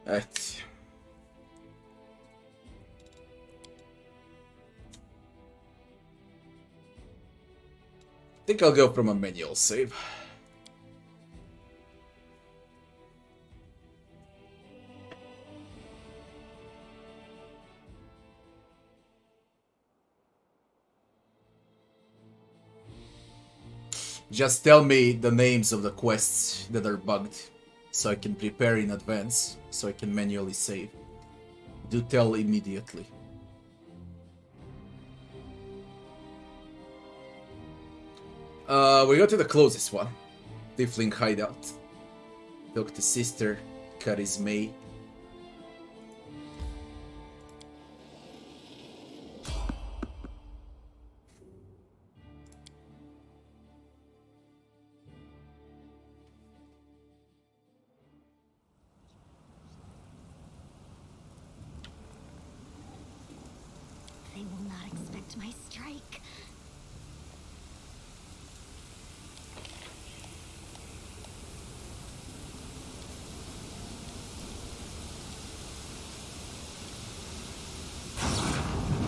Evet. I think I'll go from a manual save. Just tell me the names of the quests that are bugged, so I can prepare in advance, so I can manually save. Do tell immediately. We go to the closest one. Tiefling hideout. Talk to sister, Charisme. They will not expect my strike.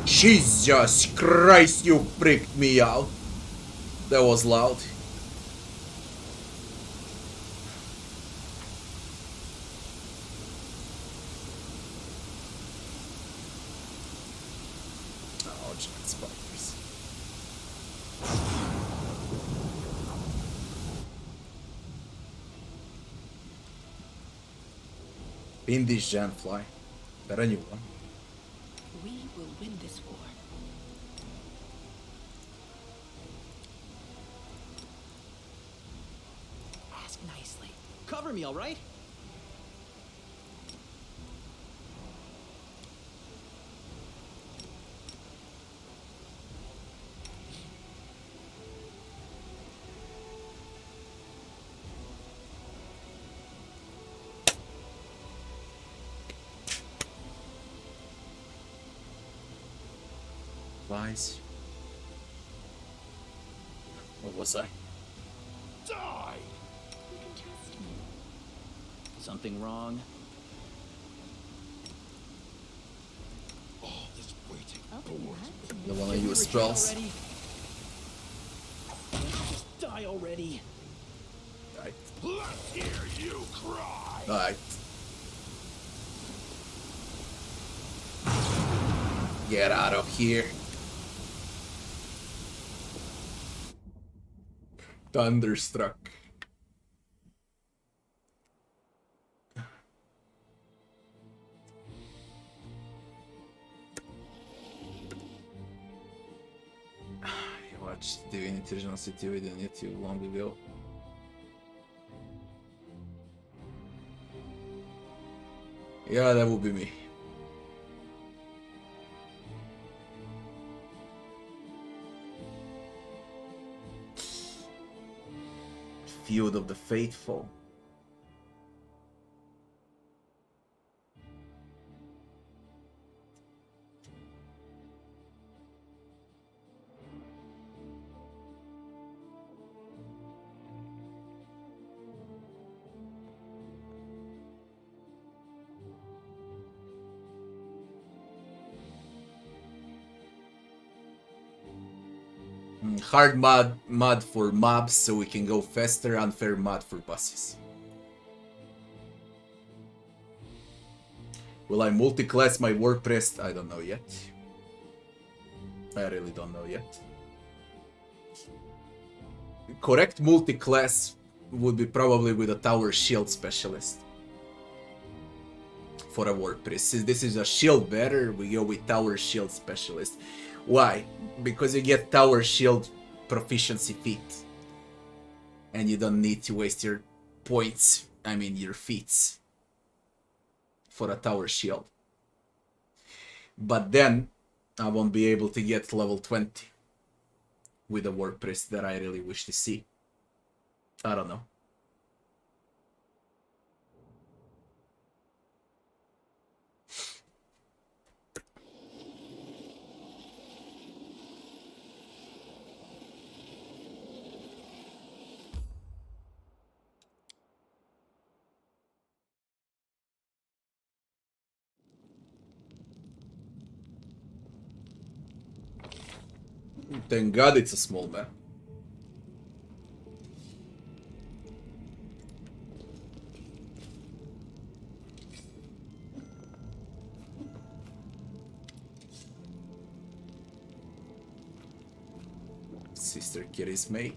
Jesus Christ, you freaked me out. That was loud. Oh, giant spiders. Pin this giant fly. That a new one. We will win this war. Ask nicely. Cover me, all right? Flies. What was I? Die! You can trust me. Something wrong? All this waiting. Open your heart to me. Don't wanna Can we use retreat spells. already? Just die already. Right. Let's hear you cry! Alright. Get out of here. Thunderstruck. I watched Divinity Original City video on YouTube long ago. Yeah, that would be me. Field of the Faithful. Hard mod for mobs so we can go faster, unfair mod for bosses. Will I multi-class my WordPress? I don't know yet. I really don't know yet. Correct multi-class would be probably with a tower shield specialist. For a WordPress. Since this is a shield better, we go with tower shield specialist. Why? Because you get tower shield proficiency feat. And you don't need to waste your points, I mean your feats, for a tower shield. But then, I won't be able to get level 20 with a WordPress that I really wish to see. I don't know. Thank God it's a small map. Sister Kitty's May.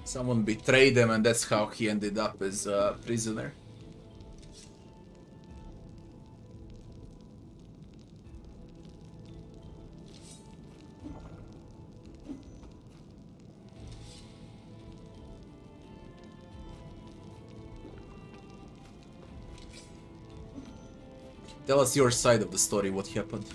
Someone betrayed him, and that's how he ended up as a prisoner. Tell us your side of the story, what happened.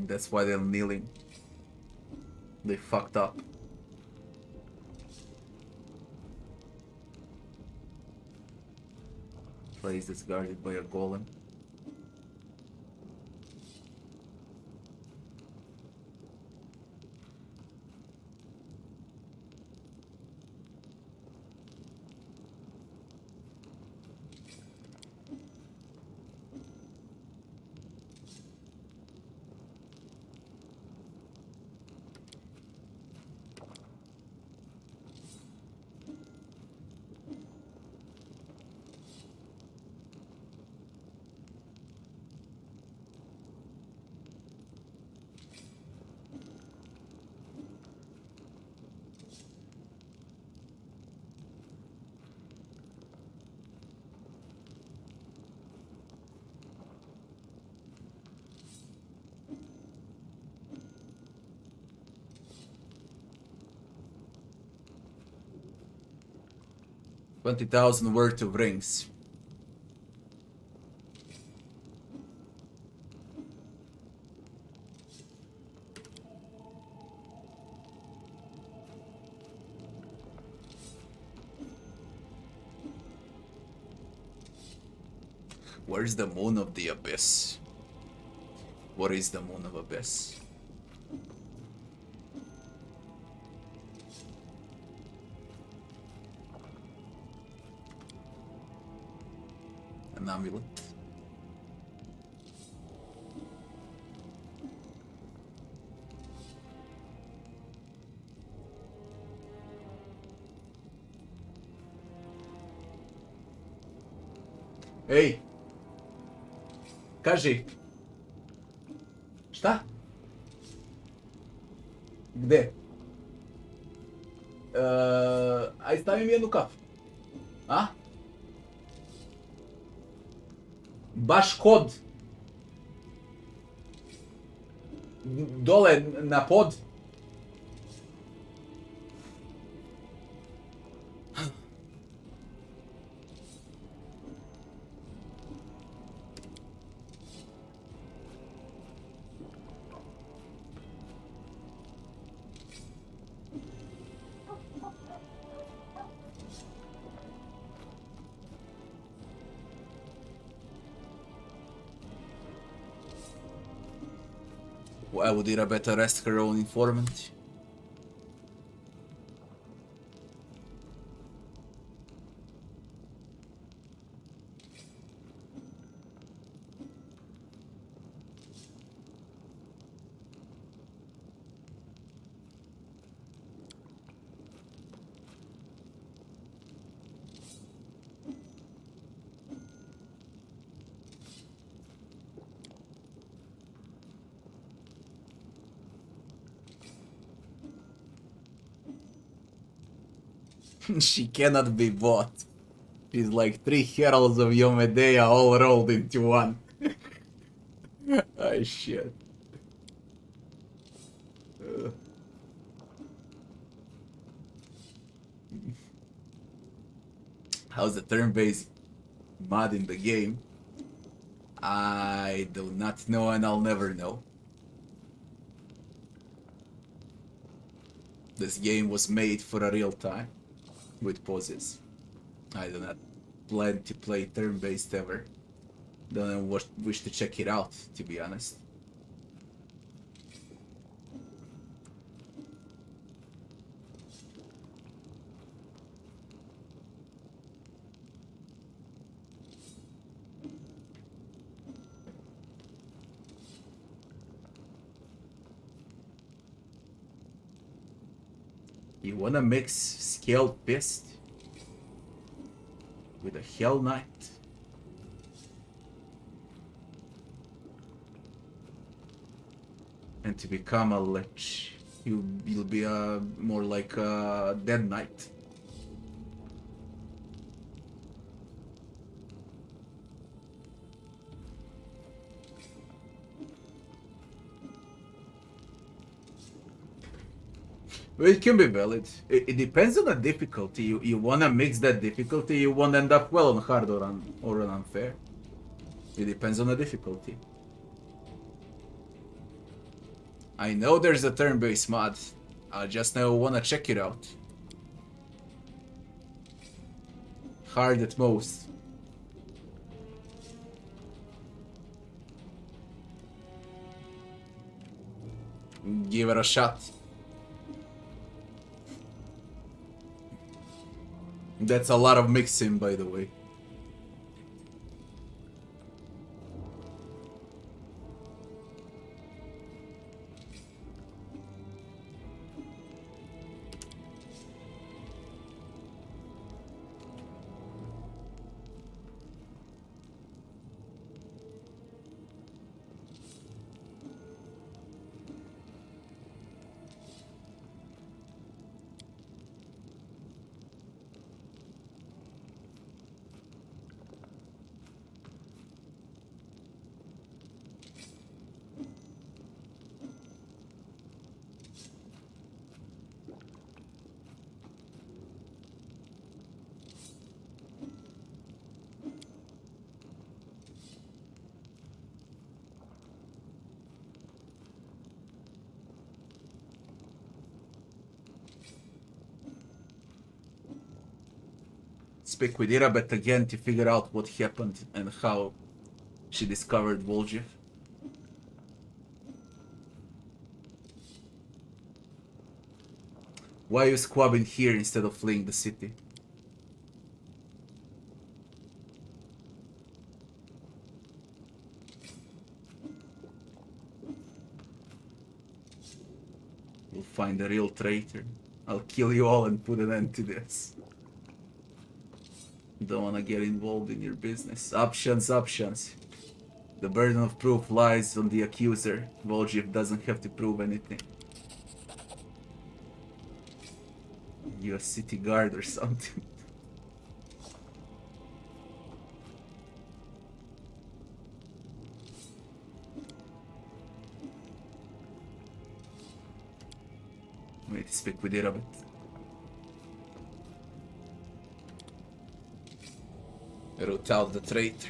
That's why they're kneeling. They fucked up. Place that's guarded by a golem. $20,000 worth of rings. Where's the moon of the abyss? What is the moon of abyss? An amulet. Ej! Kaži! Šta? Gde? Aj stavi mi jednu kafu. A? Baš kod. Dole na pod. Why would Ira better arrest her own informant? She cannot be bought. She's like 3 heralds of Yomedea all rolled into one. Oh shit. How's the turn-based mod in the game? I do not know and I'll never know. This game was made for a real time with pauses. I do not plan to play turn-based ever. Don't wish to check it out, to be honest. You wanna mix Scaled Fist with a Hell Knight? And to become a Lich, you'll be more like a Dead Knight. Well, it can be valid. It depends on the difficulty. You wanna mix that difficulty, you won't end up well on hard or on unfair. It depends on the difficulty. I know there's a turn-based mod. I just now wanna check it out. Hard at most. Give it a shot. That's a lot of mixing, by the way. Speak with Irabet again to figure out what happened and how she discovered Voljev. Why are you squabbing here instead of fleeing the city? We'll find the real traitor. I'll kill you all and put an end to this. Don't wanna get involved in your business. Options, options. The burden of proof lies on the accuser. Voljev doesn't have to prove anything. You're a city guard or something. Wait, speak with Irabet. Root out the traitor.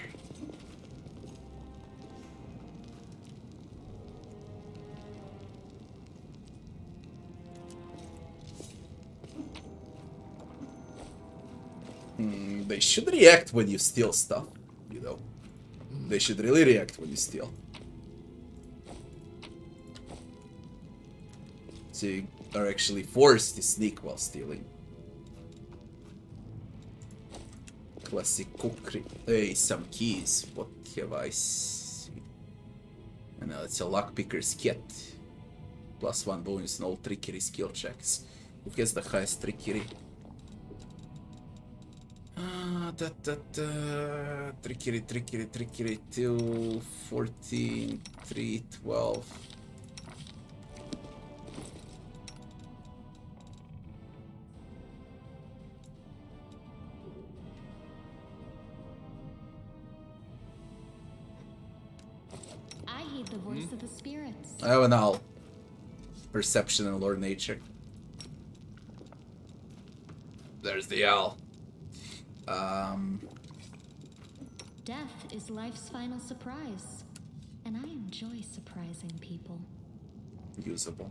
They should react when you steal stuff, you know. They should really react when you steal. So you are actually forced to sneak while stealing. Classic cookery. Hey, some keys. What have I seen? And now it's a lockpicker's kit. +1 bonus in all trickery skill checks. Who has the highest trickery? Trickery 2, 14, 3, 12. I heed the voice of the spirits. I have an owl. Perception and lore nature. There's the owl. Death is life's final surprise, and I enjoy surprising people. Usable.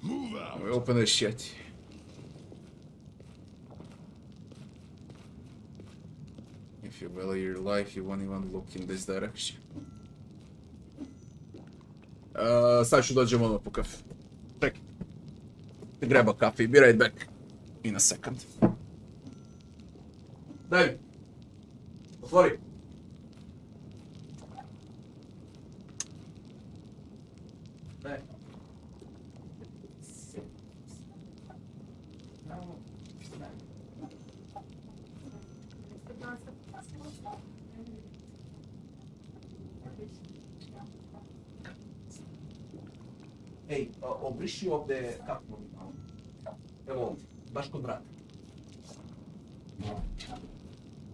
Move out. We open this shit. If you value your life, you won't even look in this direction. Sad ću dođem ono po kafe. Čekaj. Grab a coffee, be right back. In a second. Daj mi. Otvori. Daj. Ej, obriši ovdje kapu. Evo ovdje, baš kod vrata.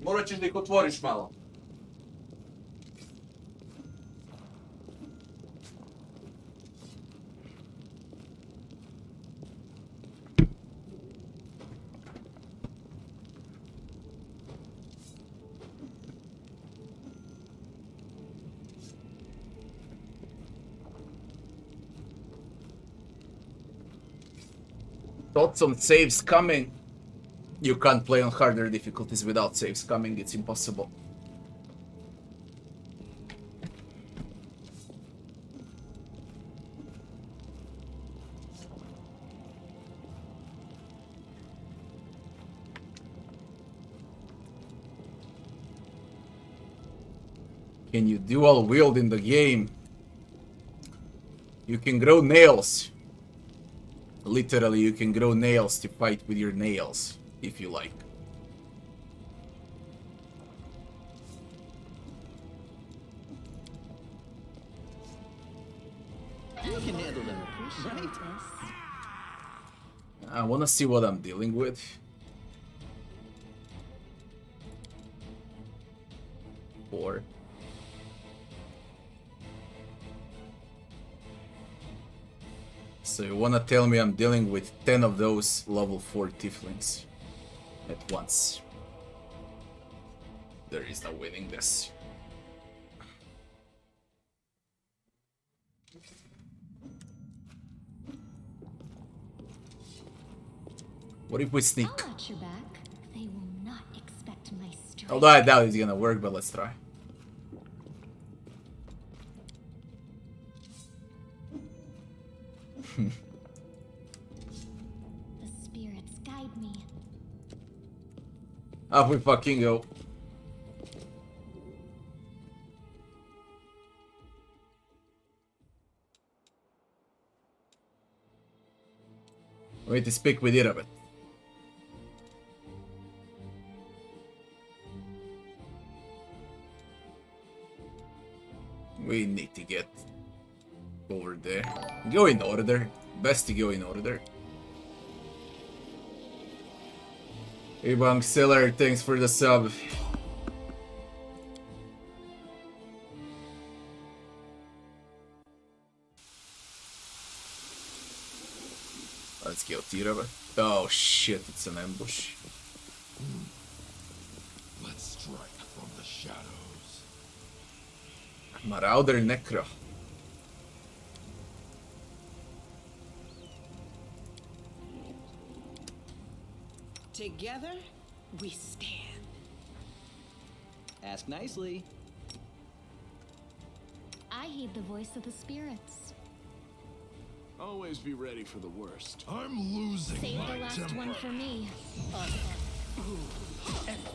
Morat ćeš da ih otvoriš malo. Thoughts on saves coming. You can't play on harder difficulties without saves coming, it's impossible. Can you dual wield in the game? You can grow nails. Literally, you can grow nails to fight with your nails, if you like. You can handle them, right? I wanna see what I'm dealing with. Four. So you wanna tell me I'm dealing with 10 of those level 4 tieflings at once. There is no winning this. What if we sneak? I'll watch your back. They will not expect my strength. Although I doubt it's gonna work, but let's try. The spirits guide me. Off we fucking go. We need to speak with Irabet. We need to get over there. Go in order. Best to go in order. Hey Bang Seller, thanks for the sub. Let's kill Tirava. Oh shit, it's an ambush. Let's strike from the shadows. Marauder Necro. Together, we stand. Ask nicely. I heed the voice of the spirits. Always be ready for the worst. I'm losing Save my the last temper. one for me.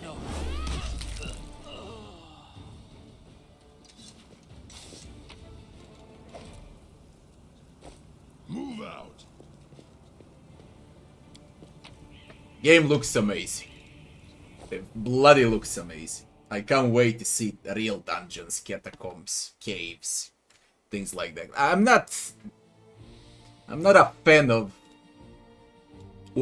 No. Move out. Game looks amazing. It bloody looks amazing. I can't wait to see the real dungeons, catacombs, caves, things like that. I'm not a fan of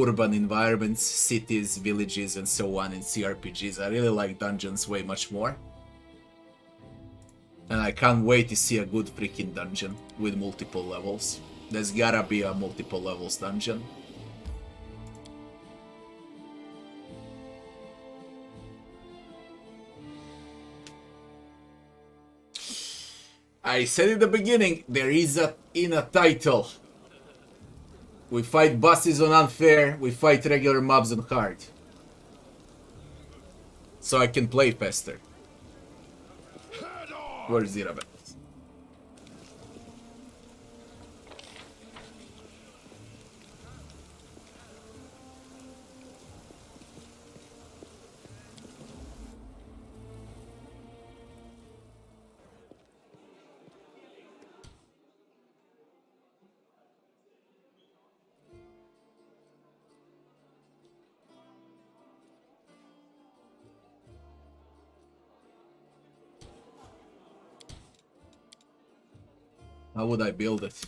urban environments, cities, villages, and so on in CRPGs. I really like dungeons way much more. And I can't wait to see a good freaking dungeon with multiple levels. There's gotta be a multiple levels dungeon. I said in the beginning, there is in a title. We fight bosses on unfair, we fight regular mobs on hard. So I can play faster. Where's Zirabet? How would I build it?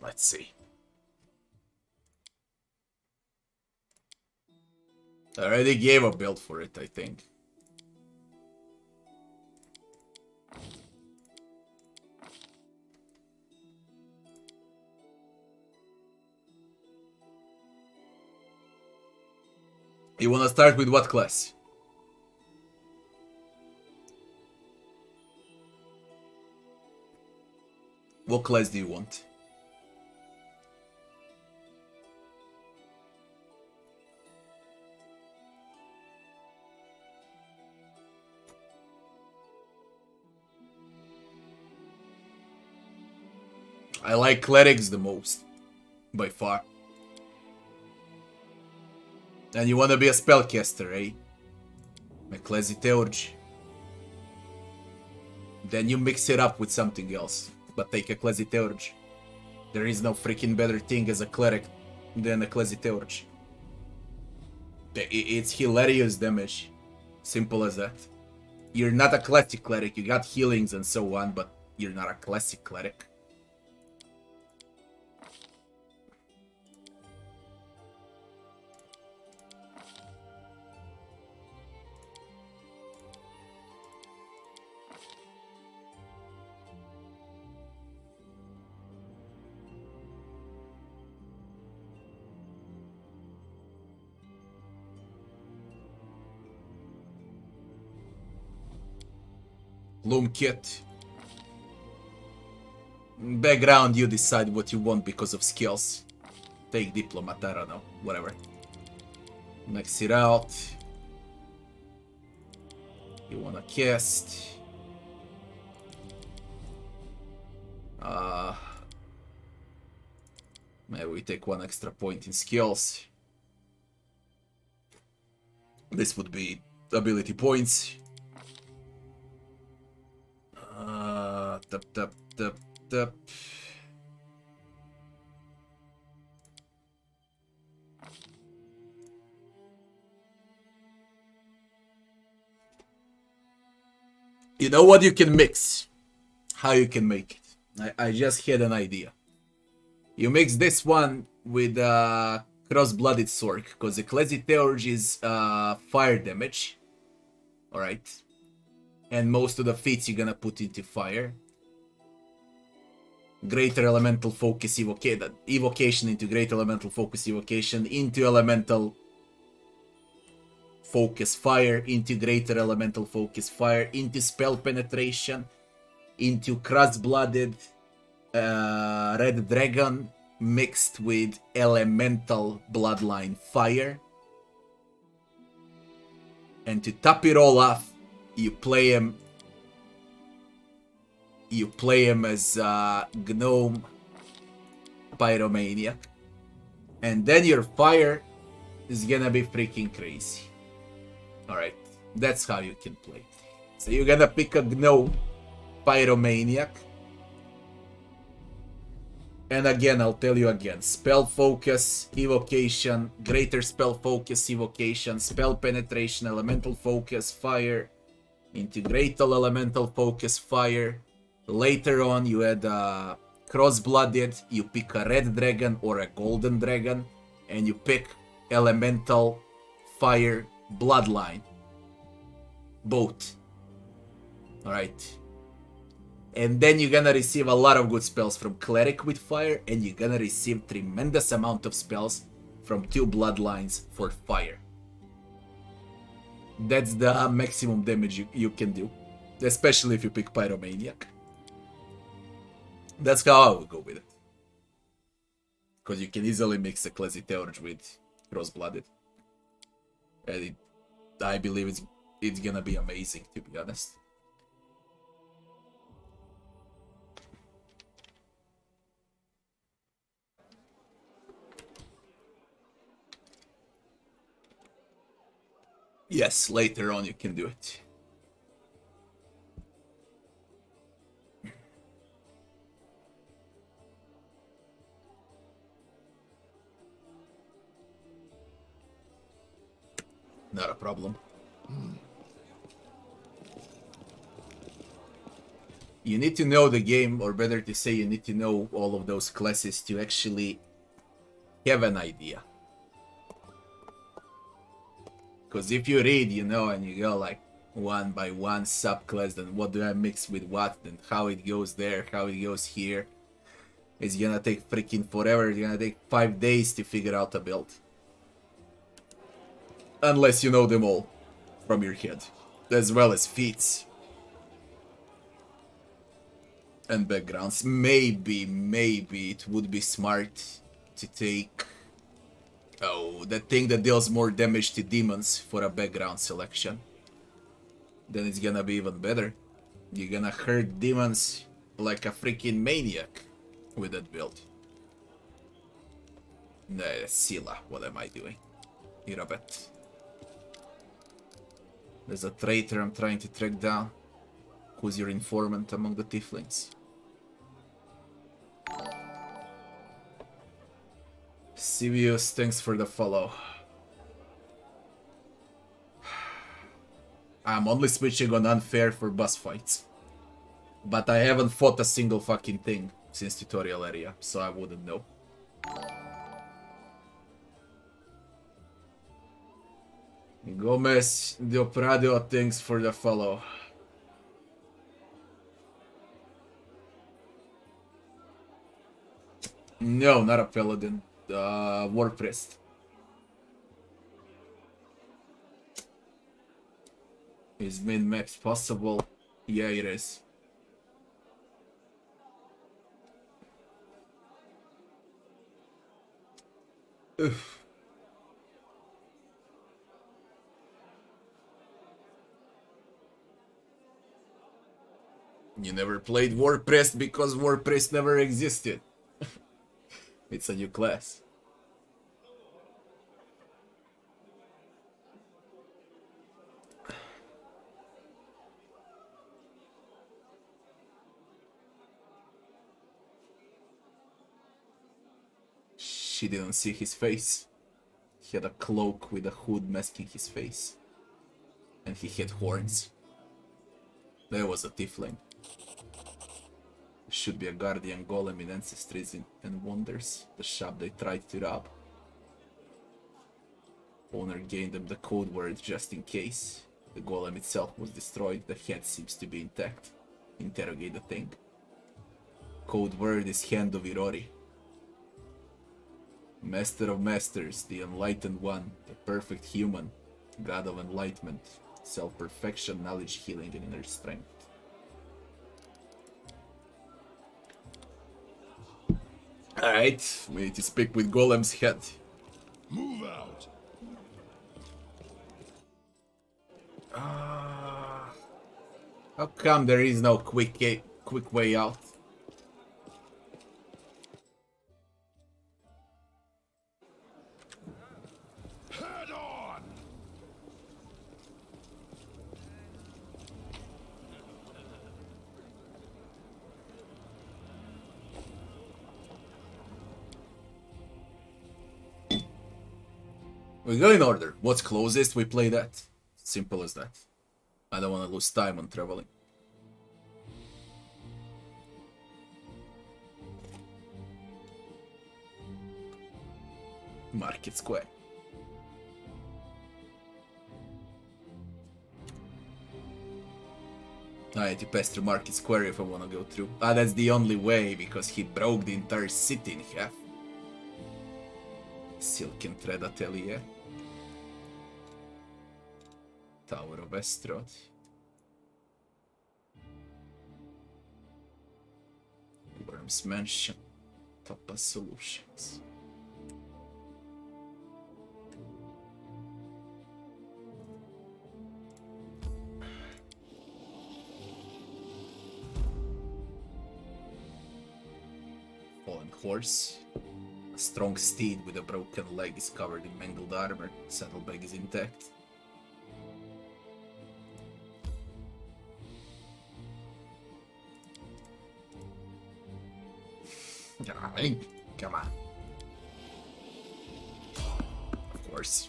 Let's see. I already gave a build for it, I think. You wanna start with what class? What class do you want? I like clerics the most, by far. And you wanna be a spellcaster, eh? Ecclesitheurgy. Then you mix it up with something else, but take Ecclesitheurgy. There is no freaking better thing as a cleric than Ecclesitheurgy. It's hilarious damage. Simple as that. You're not a classic cleric, you got healings and so on, but you're not a classic cleric. Loom kit. Background, you decide what you want because of skills. Take diplomat, I don't know, whatever. Max it out. You wanna cast. Maybe we take one extra point in skills. This would be ability points. Tap. You know what you can mix? How you can make it? I just had an idea. You mix this one with cross-blooded sword, because the Ecclesitheurgy is fire damage. Alright. And most of the feats you're gonna put into fire. Greater elemental focus evocation into greater elemental focus evocation into elemental focus fire into greater elemental focus fire into spell penetration into cross-blooded red dragon mixed with elemental bloodline fire. And to top it all off, you play him as Gnome Pyromaniac. And then your fire is gonna be freaking crazy. Alright, that's how you can play. So you're gonna pick a Gnome Pyromaniac. And again, I'll tell you again. Spell focus, evocation, greater spell focus, evocation, spell penetration, elemental focus, fire, into greater elemental focus, fire, Later on, you had cross-blooded. You pick a red dragon or a golden dragon, and you pick elemental fire bloodline. Both. Alright. And then you're gonna receive a lot of good spells from Cleric with fire, and you're gonna receive tremendous amount of spells from 2 bloodlines for fire. That's the maximum damage you can do. Especially if you pick Pyromaniac. That's how I would go with it. Because you can easily mix a Classy Theurge with Cross-Blooded. And I believe it's gonna be amazing, to be honest. Yes, later on you can do it. Not a problem. You need to know the game, or better to say, you need to know all of those classes to actually have an idea. Because if you read, you know, and you go like one by one subclass, then what do I mix with what, then how it goes there, how it goes here, it's gonna take freaking forever. It's gonna take 5 days to figure out a build. Unless you know them all from your head, as well as feats and backgrounds. Maybe it would be smart to take the thing that deals more damage to demons for a background selection. Then it's gonna be even better. You're gonna hurt demons like a freaking maniac with that build. Nah, Scylla, what am I doing? Irabet. There's a traitor I'm trying to track down. Who's your informant among the tieflings? Sivius, thanks for the follow. I'm only switching on unfair for boss fights. But I haven't fought a single fucking thing since tutorial area, so I wouldn't know. Gomez Del Prado, thanks for the follow. No, not a paladin. War priest. Is min max possible? Yeah, it is. Oof. You never played War Priest because War Priest never existed. It's a new class. She didn't see his face. He had a cloak with a hood masking his face. And he had horns. That was a tiefling. Should be a guardian golem in Ancestries and Wonders, the shop they tried to rob. Owner gave them the code word just in case. The golem itself was destroyed, the head seems to be intact. Interrogate the thing. Code word is Hand of Irori. Master of Masters, the Enlightened One, the perfect human, God of Enlightenment, self-perfection, knowledge, healing, and inner strength. Alright, we need to speak with Golem's head. Move out. How come there is no quick way out? Head on. We go in order. What's closest, we play that. Simple as that. I don't want to lose time on traveling. Market Square. I need to pass through Market Square if I want to go through. Ah, that's the only way, because he broke the entire city in half. Silken Thread Atelier. Tower of Estrod. Worm's Mansion. Topaz Solutions. Fallen Horse. A strong steed with a broken leg is covered in mangled armor. Saddlebag is intact. Come on. Of course.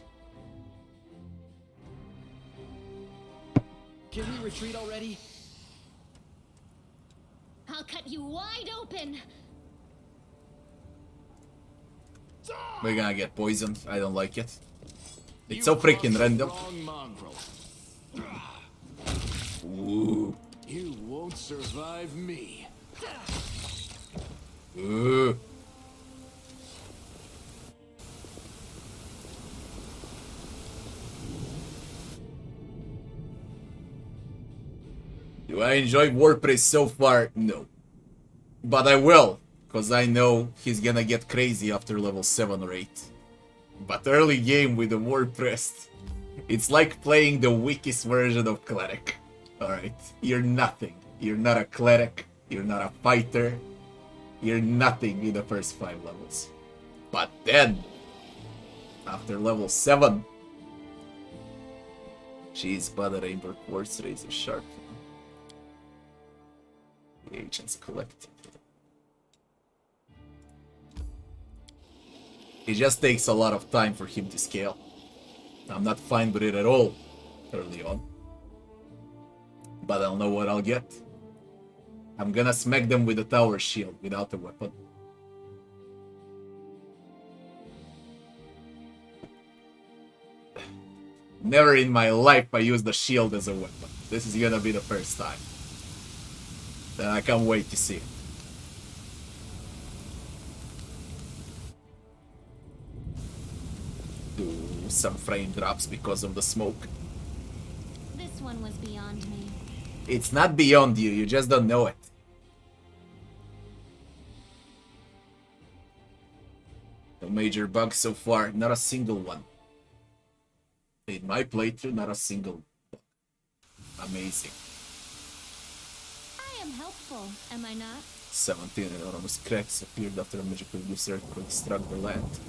Can we retreat already? I'll cut you wide open. We're gonna get poisoned. I don't like it. It's so freaking random. Ooh. You won't survive me. Ooh. Do I enjoy Warpress so far? No. But I will, because I know he's gonna get crazy after level 7 or 8. But early game with the Warpress, it's like playing the weakest version of Cleric. Alright, you're nothing. You're not a Cleric, you're not a fighter, you're nothing in the first 5 levels. But then, after level 7, she's but a Rainbow Quartz Razor Sharp. The Agents Collective. It just takes a lot of time for him to scale. I'm not fine with it at all early on. But I'll know what I'll get. I'm gonna smack them with a tower shield without a weapon. Never in my life I used the shield as a weapon. This is gonna be the first time. And I can't wait to see it. Do some frame drops because of the smoke. This one was beyond me. It's not beyond you, you just don't know it. No major bugs so far, not a single one. In my playthrough, not a single bug. Amazing. I am helpful, am I not? 17 enormous cracks appeared after a magical use earthquake struck the land.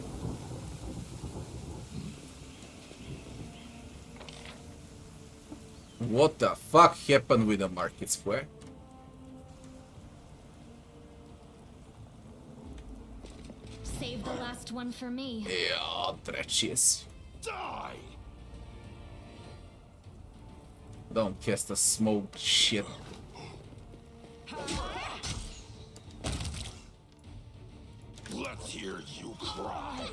What the fuck happened with the market square? Save the last one for me. Yeah, treacherous. Die! Don't cast a smoke shit. Let's hear you cry.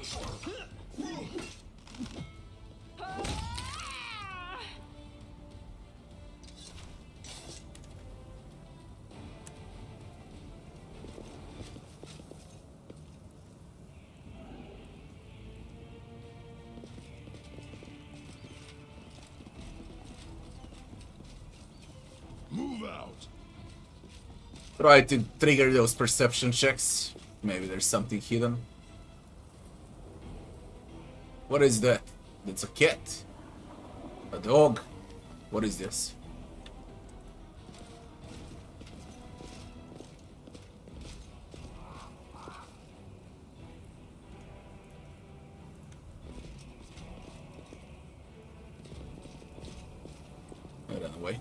Move out. Try to trigger those perception checks. Maybe there's something hidden. What is that? It's a cat? A dog? What is this? I ran away.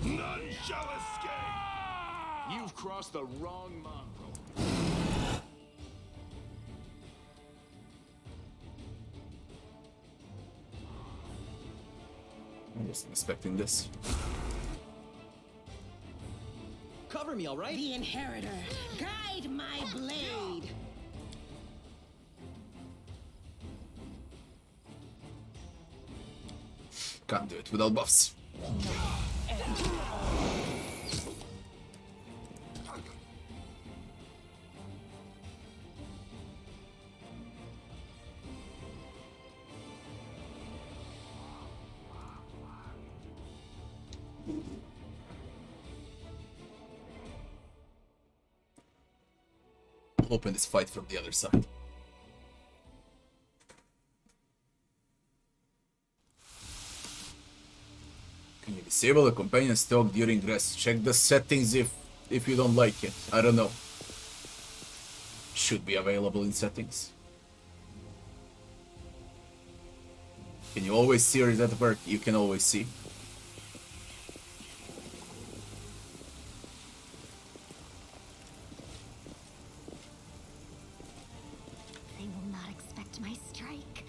None shall escape. You've crossed the wrong mongrel. I wasn't expecting this. Cover Cover me, all right? The Inheritor, guide my blade. Can't do it without buffs. Open this fight from the other side. Can you disable the companion stock during rest? Check the settings if you don't like it. I don't know. Should be available in settings. Can you always see or is that work? You can always see. They will not expect my strike.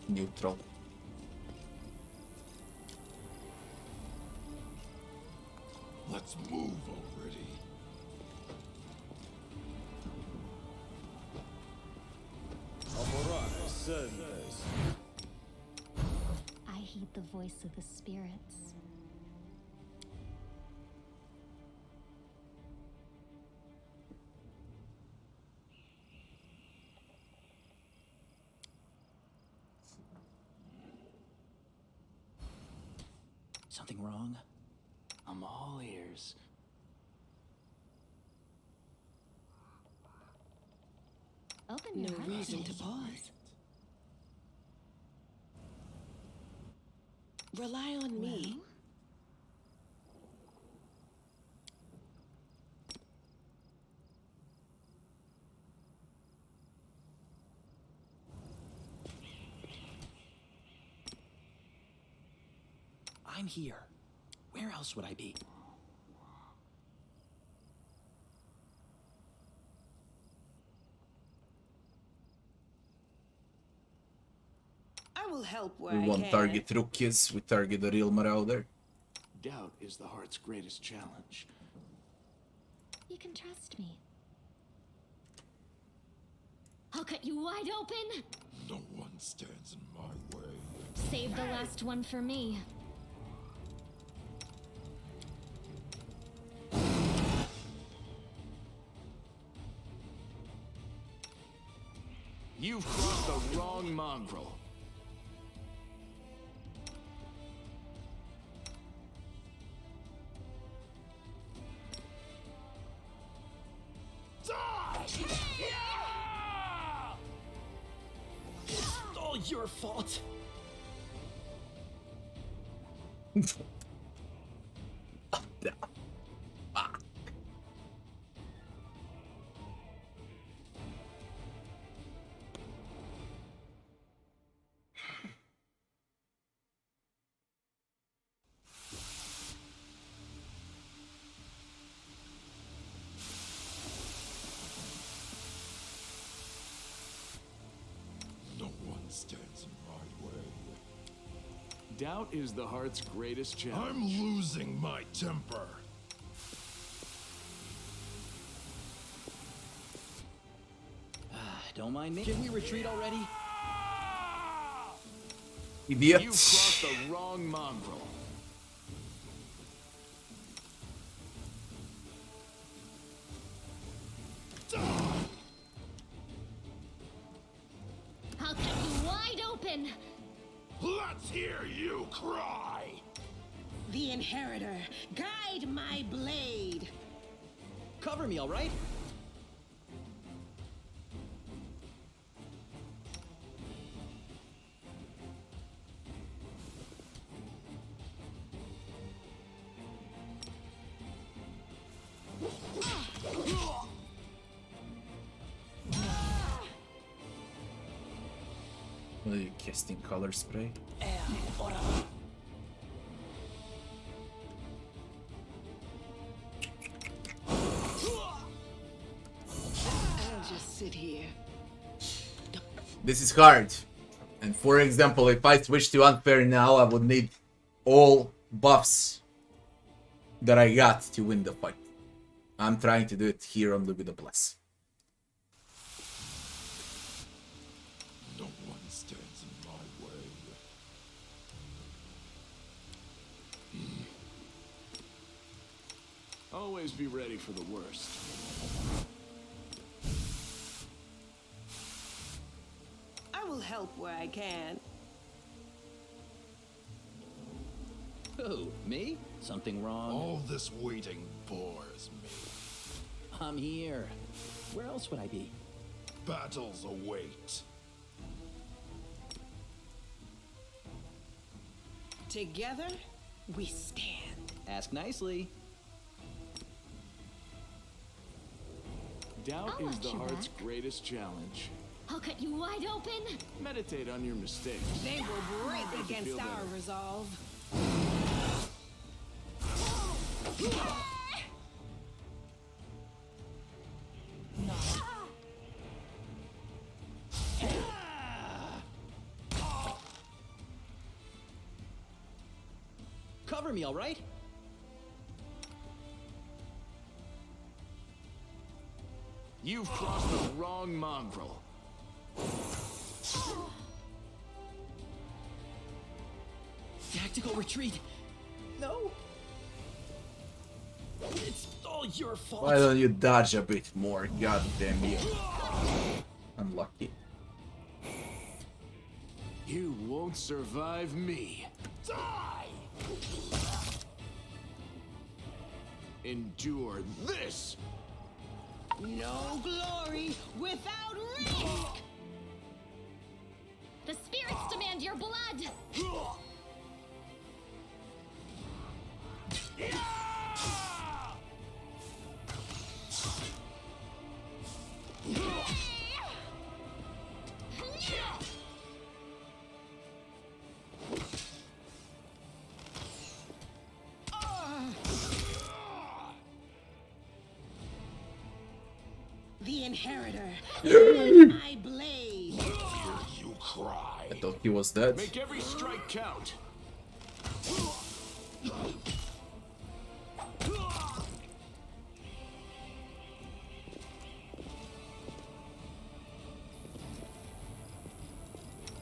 Neutral. Let's move already. I heed the voice of the spirits. Something wrong? I'm all ears. Open No your heart reason to to me. pause. Rely on me. Well, I'm here. Where else would I be? I will help where We I won't can. target rookies, we target the real marauder. Doubt is the heart's greatest challenge. you can trust me. I'll cut you wide open. No one stands in my way. Save the last one for me. You've crossed the wrong mongrel. All your fault. No one stands in my way. Doubt is the heart's greatest challenge. I'm losing my temper. Don't mind me. Can we retreat already? Idiot. You've crossed the wrong mongrel. I'll cut you wide open. Let's hear you cry. The Inheritor, guide my blade. Cover me, all right? What are you casting color spray? I'll just sit here. This is hard. And for example, if I switch to unfair now, I would need all buffs that I got to win the fight. I'm trying to do it here only with a plus. No one stands in my way. Always be ready for the worst. I will help where I can. Who? Me? Something wrong? All this waiting bores me. I'm here. Where else would I be? Battles await. Together, we stand. Ask nicely. Doubt I'll is watch the your heart's back. greatest challenge. I'll cut you wide open. Meditate on your mistakes. They will break Make you against feel our better. resolve. Cover me, all right? You've crossed the wrong mongrel. Tactical retreat. No. It's all your fault. Why don't you dodge a bit more? God damn you. Unlucky. You won't survive me. Die! Endure this! No glory without risk. The spirits demand your blood. The inheritor. My blade. Hear you cry. I thought he was dead. Make every strike count.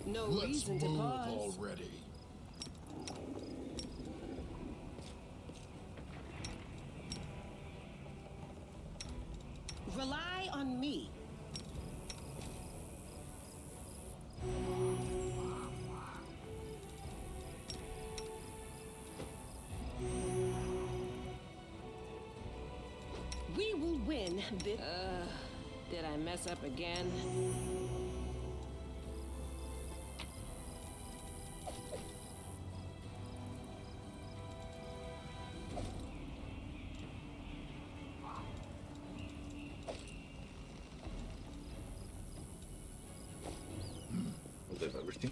No Let's reason to move pause. already. Rely on me. We will win this. Did I mess up again? We'll leave everything.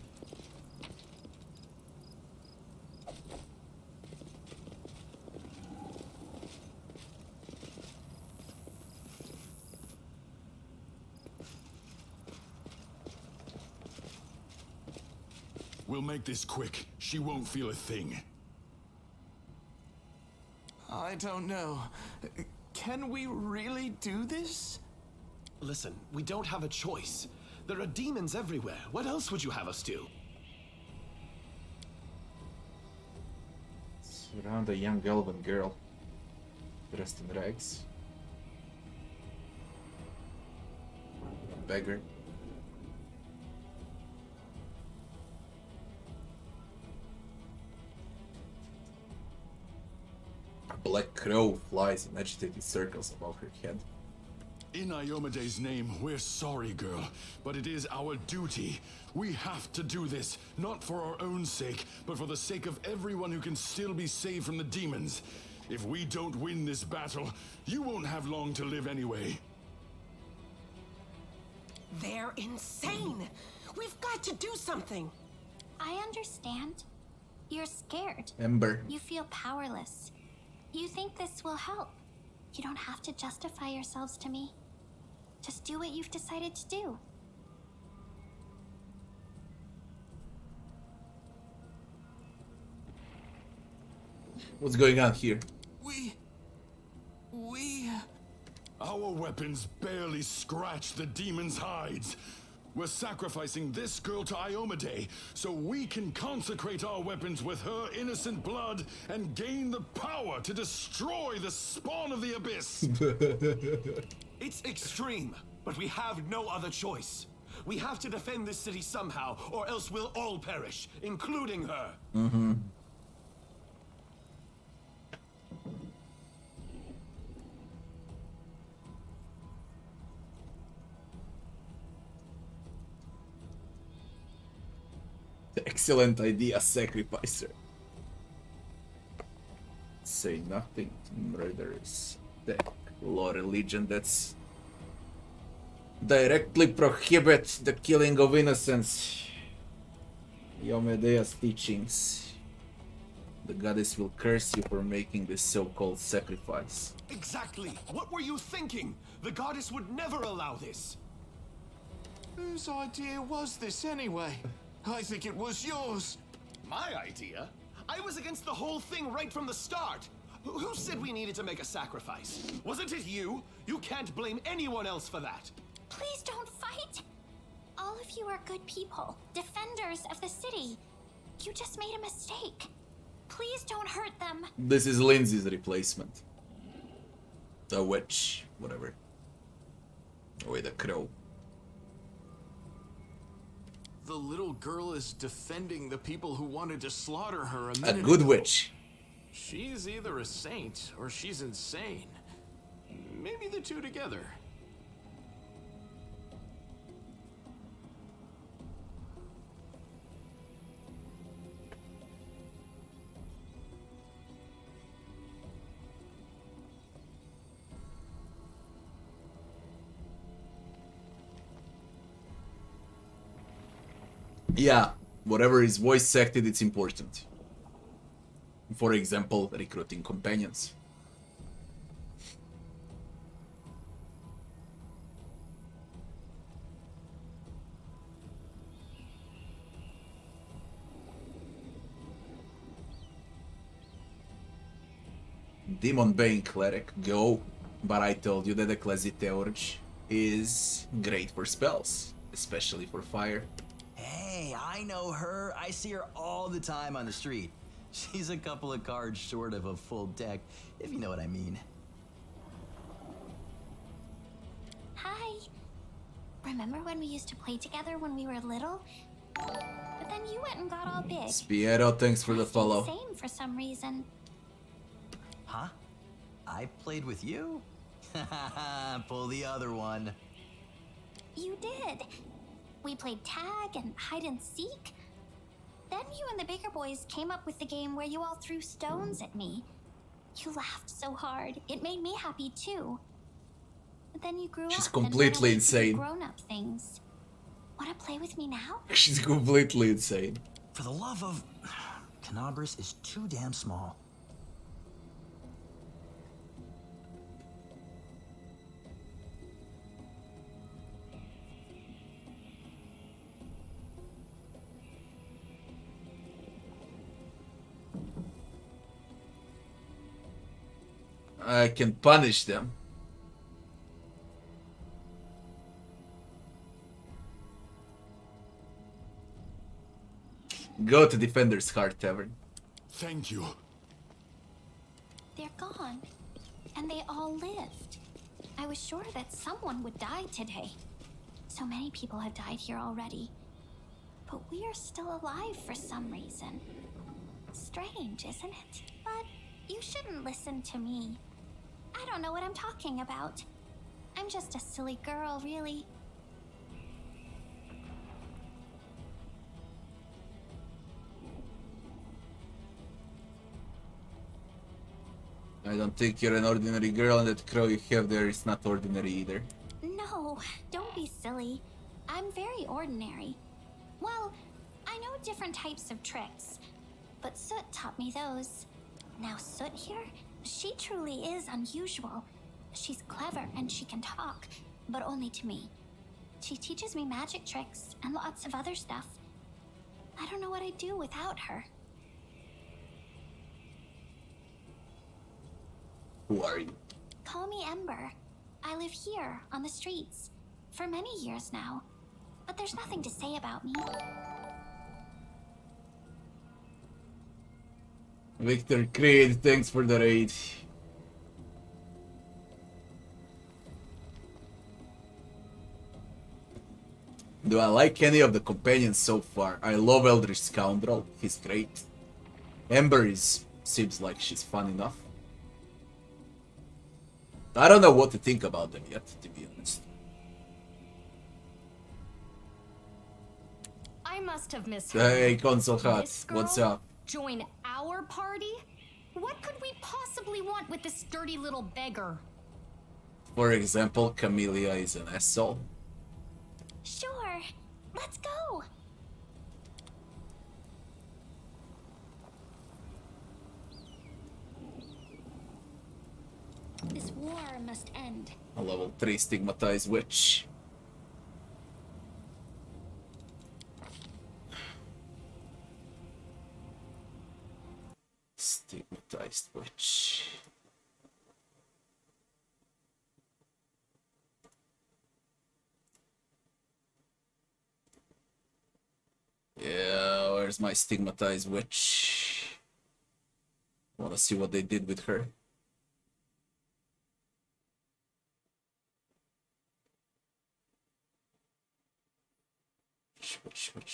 We'll make this quick. She won't feel a thing. I don't know. Can we really do this? Listen, we don't have a choice. There are demons everywhere. What else would you have us do? Surround a young elven girl dressed in rags. A beggar. A black crow flies in agitated circles above her head. In Iomede's name, we're sorry, girl, but it is our duty. We have to do this, not for our own sake, but for the sake of everyone who can still be saved from the demons. If we don't win this battle, you won't have long to live anyway. They're insane! We've got to do something. I understand. You're scared. Ember. You feel powerless. You think this will help. You don't have to justify yourselves to me. Just do what you've decided to do. What's going on here? We... Our weapons barely scratch the demon's hides. We're sacrificing this girl to Iomade so we can consecrate our weapons with her innocent blood and gain the power to destroy the spawn of the abyss. It's extreme, but we have no other choice. We have to defend this city somehow, or else we'll all perish, including her. Mm-hmm. Excellent idea, sacrificer. Say nothing to murderers. The law religion that's directly prohibit the killing of innocents. Yomedea's teachings. The goddess will curse you for making this so-called sacrifice. Exactly. What were you thinking? The goddess would never allow this. Whose idea was this anyway? I think it was yours. My idea? I was against the whole thing right from the start. Who said we needed to make a sacrifice? Wasn't it you? You can't blame anyone else for that. Please don't fight. All of you are good people, defenders of the city. You just made a mistake. Please don't hurt them. This is Lindsay's replacement. The witch, whatever. Wait, the crow. The little girl is defending the people who wanted to slaughter her a A minute good ago. witch. She's either a saint or she's insane. Maybe the two together. Yeah, whatever is voice acted, it's important. For example, recruiting companions. Demon Bane Cleric, go. But I told you that the Ecclesiarch is great for spells, especially for fire. Hey, I know her. I see her all the time on the street. She's a couple of cards short of a full deck, if you know what I mean. Hi. Remember when we used to play together when we were little? But then you went and got all big. Spiero, thanks for the Acting follow. Insane for some reason. Huh? I played with you? Pull the other one. You did. We played tag and hide and seek. Then you and the bigger boys came up with the game where you all threw stones at me. You laughed so hard. It made me happy too. But then you grew She's up and went completely away to do insane. grown-up things. Wanna play with me now? She's completely insane. For the love of... Canabras is too damn small. I can punish them. Go to Defender's Heart Tavern. Thank you. They're gone. And they all lived. I was sure that someone would die today. So many people have died here already. But we are still alive for some reason. Strange, isn't it? But you shouldn't listen to me. I don't know what I'm talking about. I'm just a silly girl, really. I don't think you're an ordinary girl, and that crow you have there is not ordinary either. No, don't be silly. I'm very ordinary. Well, I know different types of tricks, but Soot taught me those. Now Soot here, she truly is unusual. She's clever and she can talk, but only to me. She teaches me magic tricks and lots of other stuff. I don't know what I'd do without her. Who are you? Call me Ember. I live here on the streets for many years now, but there's nothing to say about me. Victor Creed, thanks for the raid. Do I like any of the companions so far? I love Eldritch Scoundrel, he's great. Ember seems like she's fun enough. I don't know what to think about them yet, to be honest. I must have misheard. Hey, Console Hut, This girl what's up? Join our party? What could we possibly want with this dirty little beggar? For example, Camellia is an asshole. Sure, let's go. This war must end. A level 3 Stigmatized Witch. Stigmatized Witch. Yeah, where's my Stigmatized Witch? Wanna see what they did with her.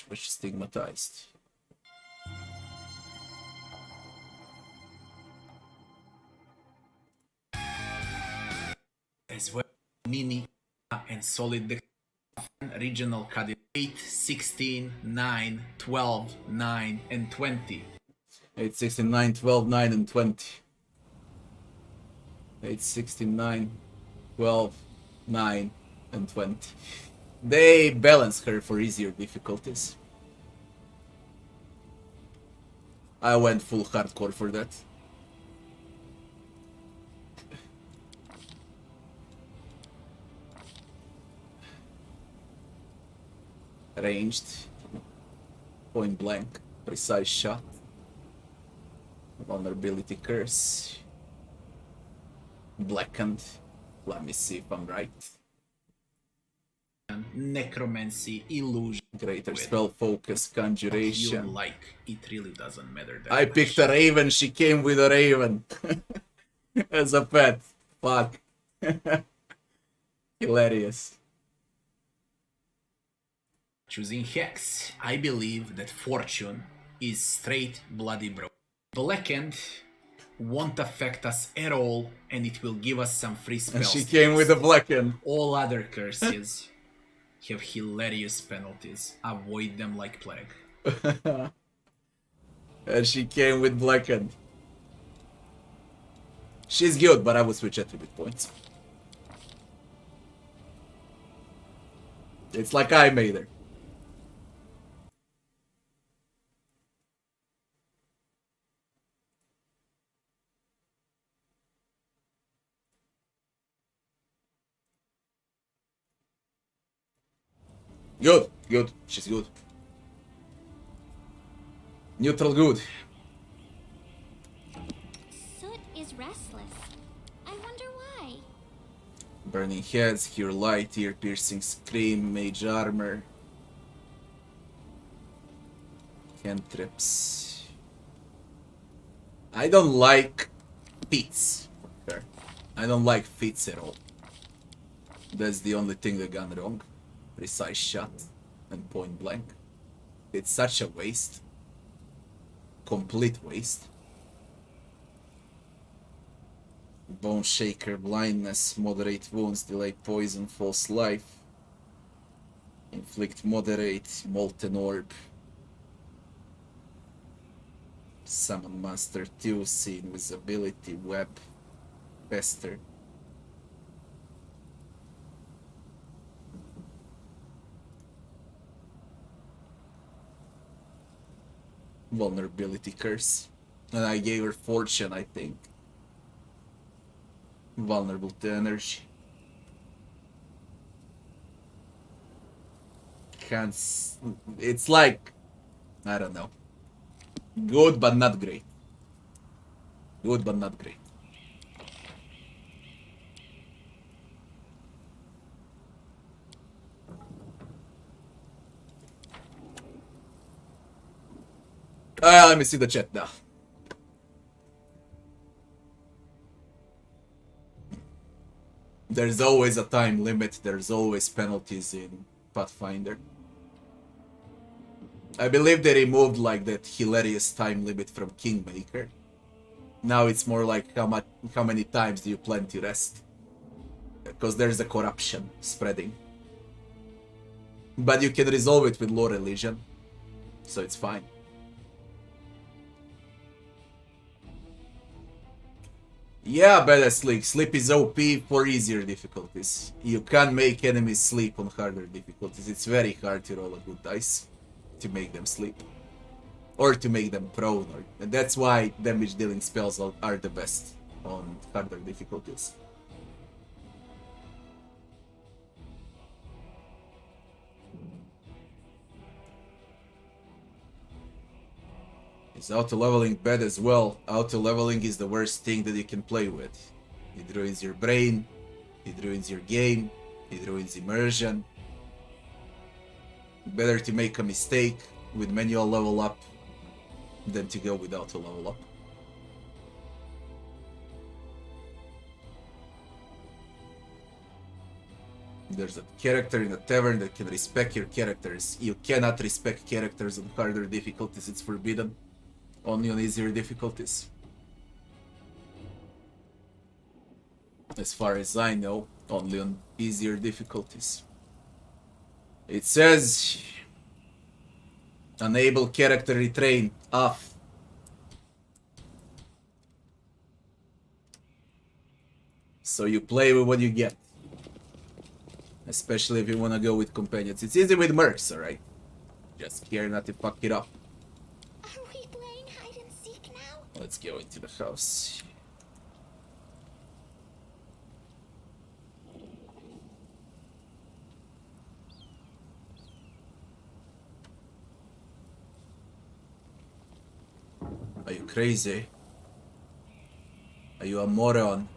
Which Stigmatized? As well, Mini and Solid Regional Card 8, 16, 9, 12, 9, and 20. 8, 16, 9, 12, 9, and 20. 8, 16, 9, 12, 9, and 20. They balance her for easier difficulties. I went full hardcore for that. Ranged, point blank, precise shot, vulnerability curse, blackened. Let me see if I'm right. Necromancy, illusion, greater spell focus, conjuration. You like it really doesn't matter that I much. picked a raven. She came with a raven as a pet. Fuck. Hilarious. Choosing Hex, I believe that Fortune is straight bloody broke. Blackened won't affect us at all, and it will give us some free And spells. she came with a blackened. All other curses have hilarious penalties. Avoid them like plague. And she came with blackened. She's good, but I would switch attribute points. It's like I made her. Good, good. She's good. Neutral good. Soot is restless. I wonder why. Burning heads, hear light, ear piercing scream, mage armor. Cantrips. I don't like feats. Okay. I don't like feats at all. That's the only thing that gone wrong. Precise shot and point blank. It's such a waste. Complete waste. Bone shaker, blindness, moderate wounds, delay poison, false life. Inflict moderate, molten orb. Summon master 2, see invisibility, web, pester. vulnerability curse. And I gave her fortune, I think. Vulnerable to energy. It's like, I don't know. Good but not great. Good but not great. Let me see the chat now. There's always a time limit, there's always penalties in Pathfinder. I believe they removed like that hilarious time limit from Kingmaker. Now it's more like how many times do you plan to rest? Because there's a corruption spreading. But you can resolve it with Lore Elysian, so it's fine. Yeah, Badass League, sleep is OP for easier difficulties. You can't make enemies sleep on harder difficulties. It's very hard to roll a good dice to make them sleep. Or to make them prone. And that's why damage dealing spells are the best on harder difficulties. Is auto-leveling bad as well? Auto-leveling is the worst thing that you can play with. It ruins your brain, it ruins your game, it ruins immersion. Better to make a mistake with manual level up than to go with auto-level up. There's a character in a tavern that can respect your characters. You cannot respect characters on harder difficulties, it's forbidden. Only on easier difficulties. As far as I know, only on easier difficulties. It says enable character retrain off. So you play with what you get. Especially if you wanna go with companions. It's easy with mercs, alright? Just care not to fuck it up. Let's go into the house. Are you crazy? Are you a moron?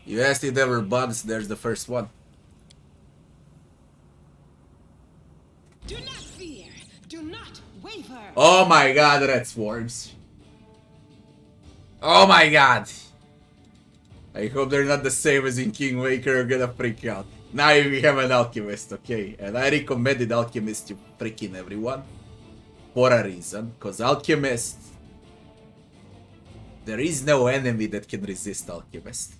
You asked if there were bugs, there's the first one. Do not fear. Do not waver. Oh my god, red swarms. Oh my god. I hope they're not the same as in Kingmaker. I'm gonna freak out. Now we have an alchemist, okay? And I recommended alchemist to freaking everyone. For a reason. Because alchemist... There is no enemy that can resist alchemist.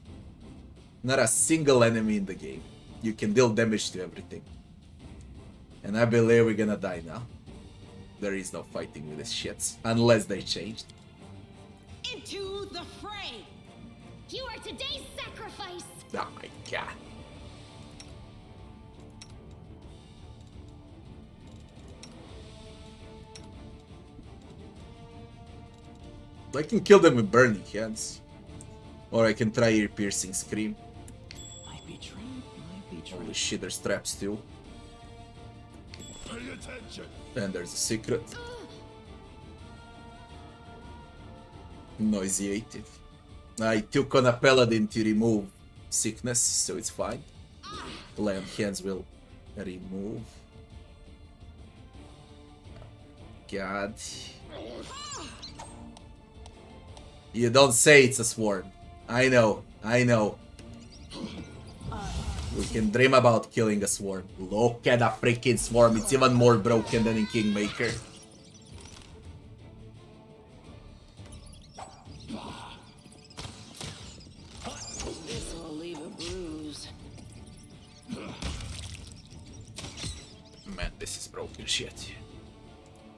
Not a single enemy in the game. You can deal damage to everything. And I believe we're gonna die now. There is no fighting with these shits. Unless they changed. Into the fray! You are today's sacrifice! Oh my god. I can kill them with burning hands. Or I can try ear piercing scream. Might be true, might be true. Holy shit, there's traps too. Pay attention. And there's a secret. Nauseated. I took on a paladin to remove sickness, so it's fine. Lay on hands will remove. God. You don't say it's a swarm. I know, I know. We can dream about killing a swarm. Look at a freaking swarm, it's even more broken than in Kingmaker. This'll leave a bruise. Man, this is broken shit.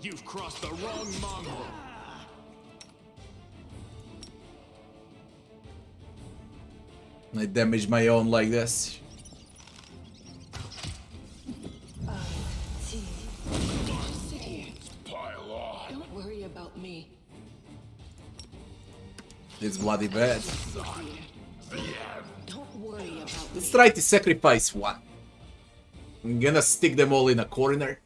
You've crossed the wrong mongrel. I damage my own like this. worry about me. It's bloody bad. Don't worry about Let's me. try to sacrifice one. I'm gonna stick them all in a corner.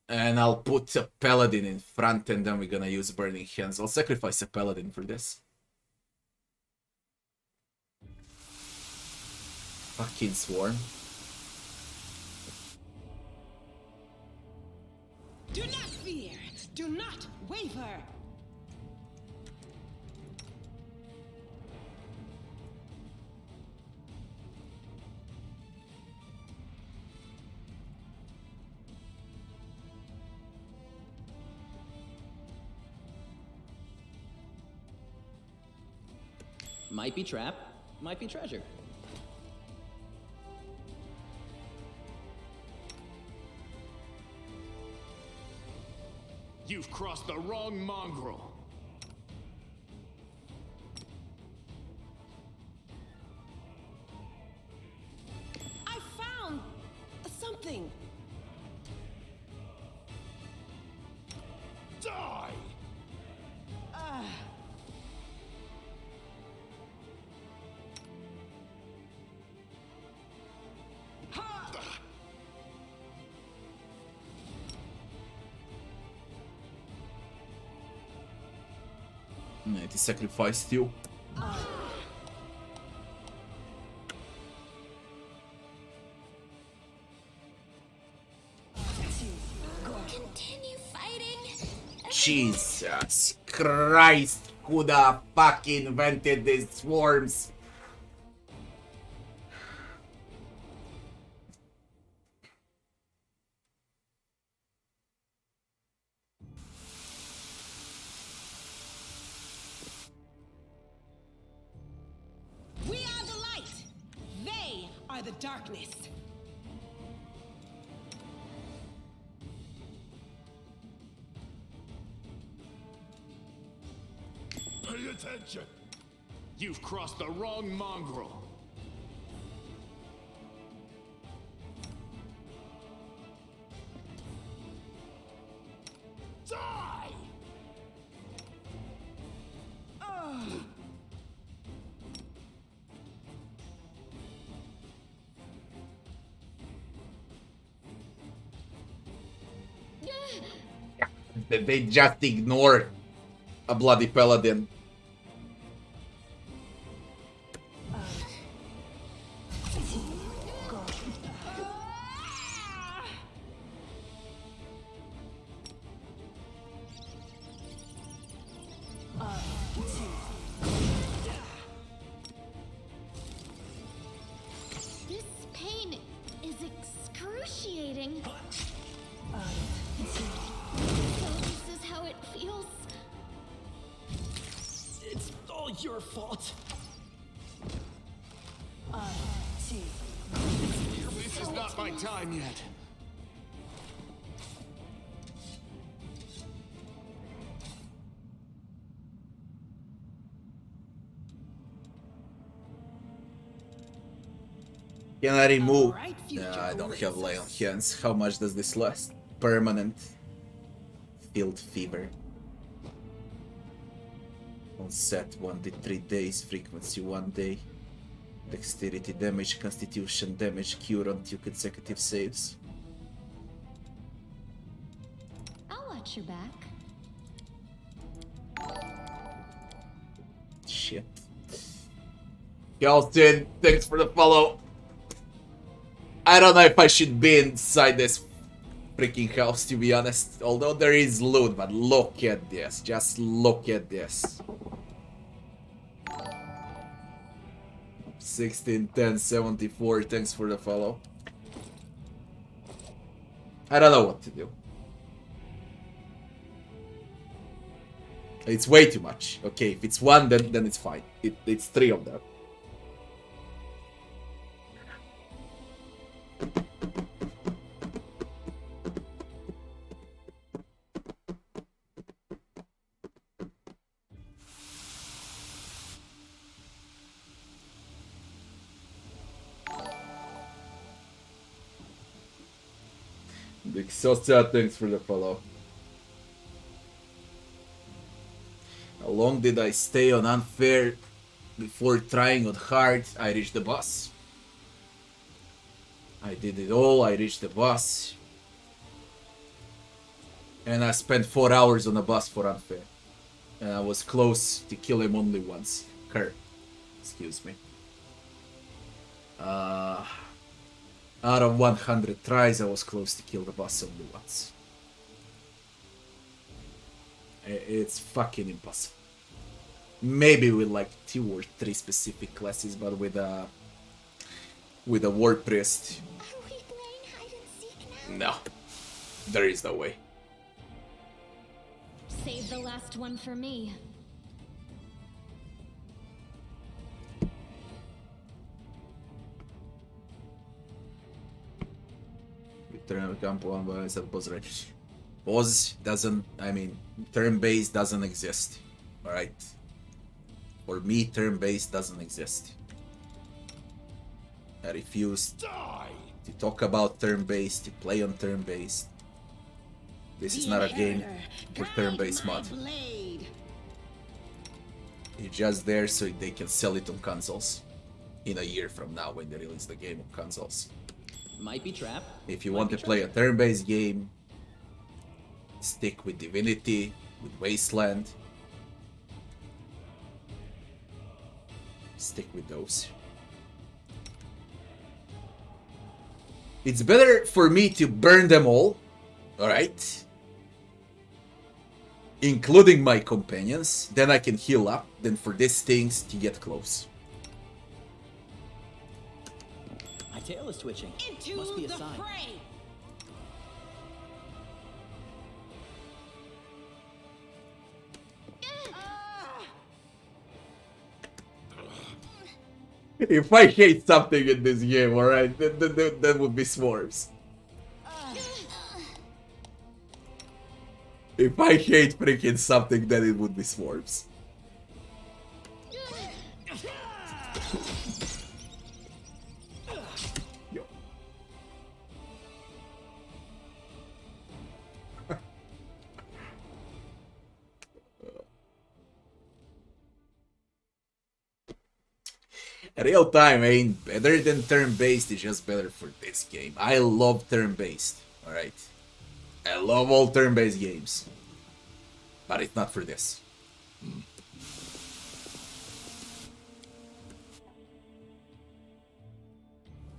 And I'll put a paladin in front and then we're gonna use burning hands. I'll sacrifice a paladin for this. Fucking swarm. Do not fear. Do not waver. Might be trap, might be treasure. You've crossed the wrong mongrel. I found something. Die! It is sacrificed you. Continue fighting. Jesus Christ! Who the fuck invented these swarms? We are the light. They are the darkness. Pay attention! You've crossed the wrong mongrel. Die! They just ignore a bloody paladin. This pain is excruciating. So this is how it feels. It's all your fault. This is not my time yet. Can I remove? Alright, No, future I don't have lay on princess. hands. How much does this last? Permanent. Field fever. On set 1d3 days, frequency 1 day. Dexterity damage, constitution damage, cure on 2 consecutive saves. I'll watch your back. Shit. Galton, thanks for the follow. I don't know if I should be inside this freaking house, to be honest. Although there is loot, but look at this. Just look at this. 16, 10, 74, thanks for the follow. I don't know what to do. It's way too much. Okay, if it's one, then it's fine. It's 3 of them. Big Sosa, thanks for the follow. How long did I stay on unfair before trying on hard? I reached the boss. I did it all, I reached the boss. And I spent 4 hours on the boss for unfair. And I was close to kill him only once. Her. Excuse me. Out of 100 tries, I was close to kill the boss only once. It's fucking impossible. Maybe with like 2 or 3 specific classes, but with a war priest. Are we playing hide and seek now? No. There is no way. Save the last one for me. Pause doesn't, I mean, turn-based doesn't exist. Alright? For me, turn-based doesn't exist. I refuse to talk about turn-based, to play on turn-based. This is not a game for turn-based mod. It's just there so they can sell it on consoles in a year from now when they release the game on consoles. Might be trap. If you want to play a turn-based game, stick with Divinity, with Wasteland. Stick with those. It's better for me to burn them all, alright? Including my companions, then I can heal up, than for these things to get close. My tail is twitching. Into Must be a the sign. fray! If I hate something in this game, alright, that would be swarms. If I hate freaking something, then it would be swarms. Yo. Real time ain't better than turn-based, it's just better for this game. I love turn-based, alright? I love all turn-based games. But it's not for this.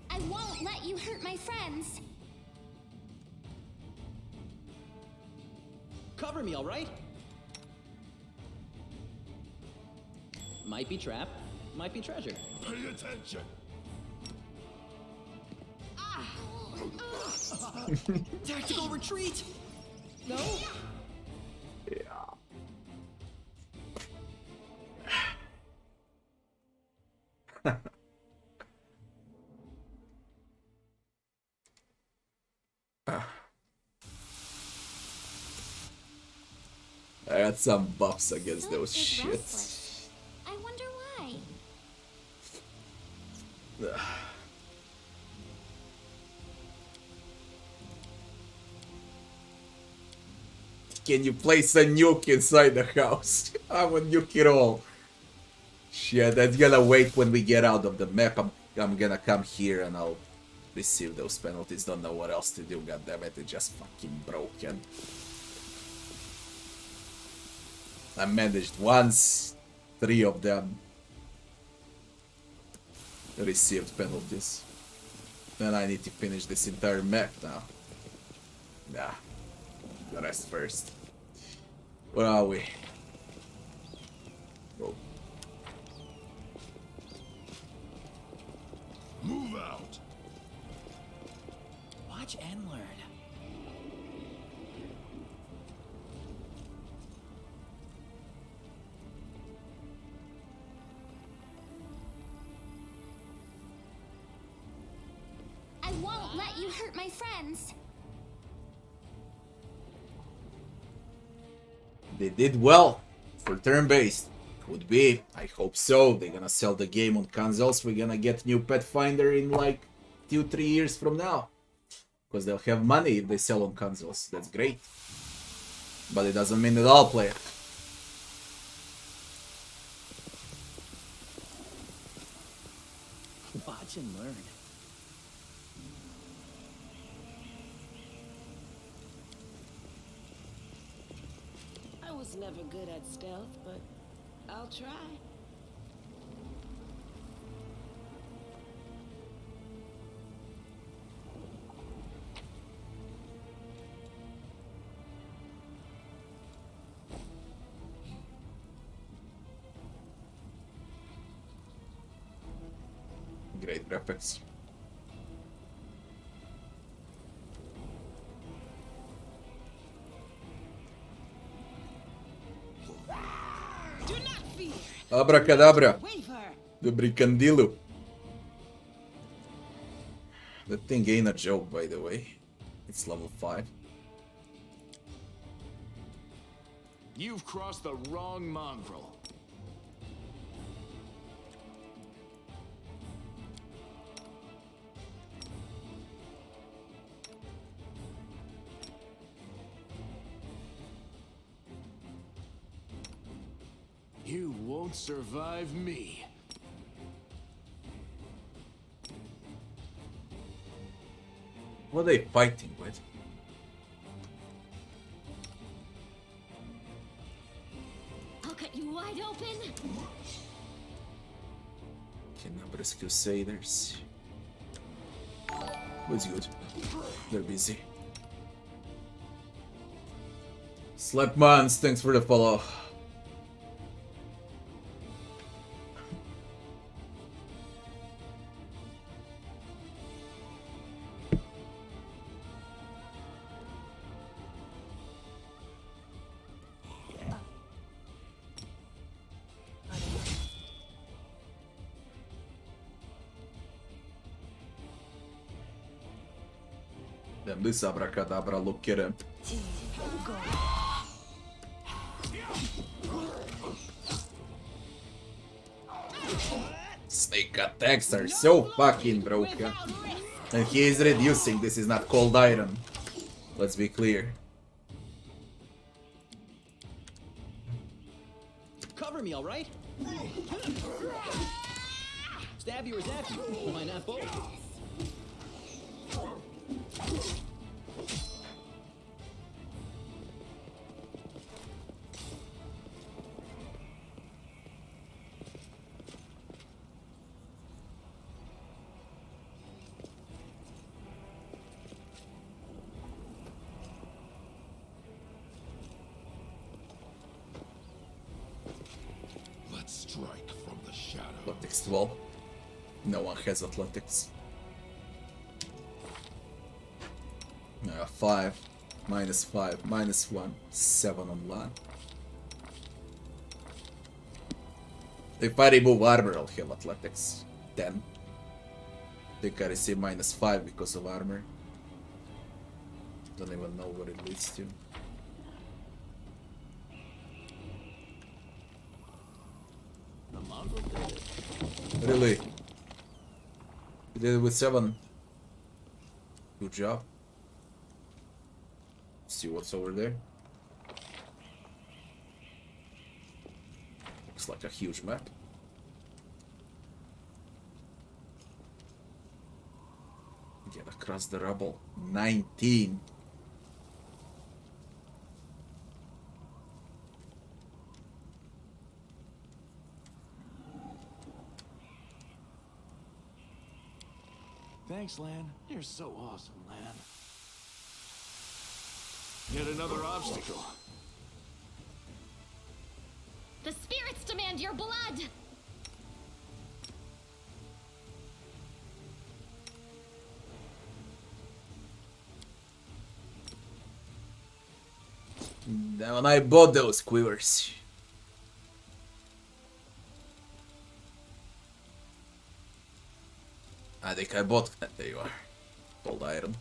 I won't let you hurt my friends. Cover me, all right? Might be trap. Might be treasure. Pay attention. Tactical retreat. No. I got some buffs against Philip those is shits. restless. I wonder why. Can you place a nuke inside the house? I will nuke it all. Shit, that's gonna wait when we get out of the map. I'm gonna come here and I'll receive those penalties. Don't know what else to do, goddammit, it's just fucking broken. I managed once, 3 of them received penalties. Then I need to finish this entire map now. Nah, the rest first. Where are we? Oh. Move out. Watch and learn. I won't let you hurt my friends. They did well for turn-based. Could be. I hope so. They're gonna sell the game on consoles. We're gonna get new Pathfinder in like 2-3 years from now. Because they'll have money if they sell on consoles. That's great. But it doesn't mean that I'll play it. Watch and learn. I was never good at stealth, but I'll try. Great graphics. Do not fear. Abracadabra. Waver. The Bricandilo. That thing ain't a joke, by the way. It's level 5. You've crossed the wrong mongrel. You won't survive me. What are they fighting with? I'll cut you wide open. Tenebris Crusaders. What's good? They're busy. Slapmans, thanks for the follow. Damn, this abracadabra, look at him. Snake attacks are so fucking broken. And he is reducing, this is not cold iron. Let's be clear. Cover me, all right? Stab you or zap you. Why not both? Let's strike from the shadow. Athletics 12. No one has athletics. 5, -5, -1, 7 on land. If I remove armor, I'll have athletics 10. I think I receive -5 because of armor. Don't even know what it leads to. The mongrel did it. Really? You did it with 7. Good job. See what's over there. Looks like a huge map. Get across the rubble. 19. Thanks, Lan. You're so awesome, Lan. Yet another obstacle. The spirits demand your blood! Then when I bought those quivers. I think I bought that. There you are. Old iron.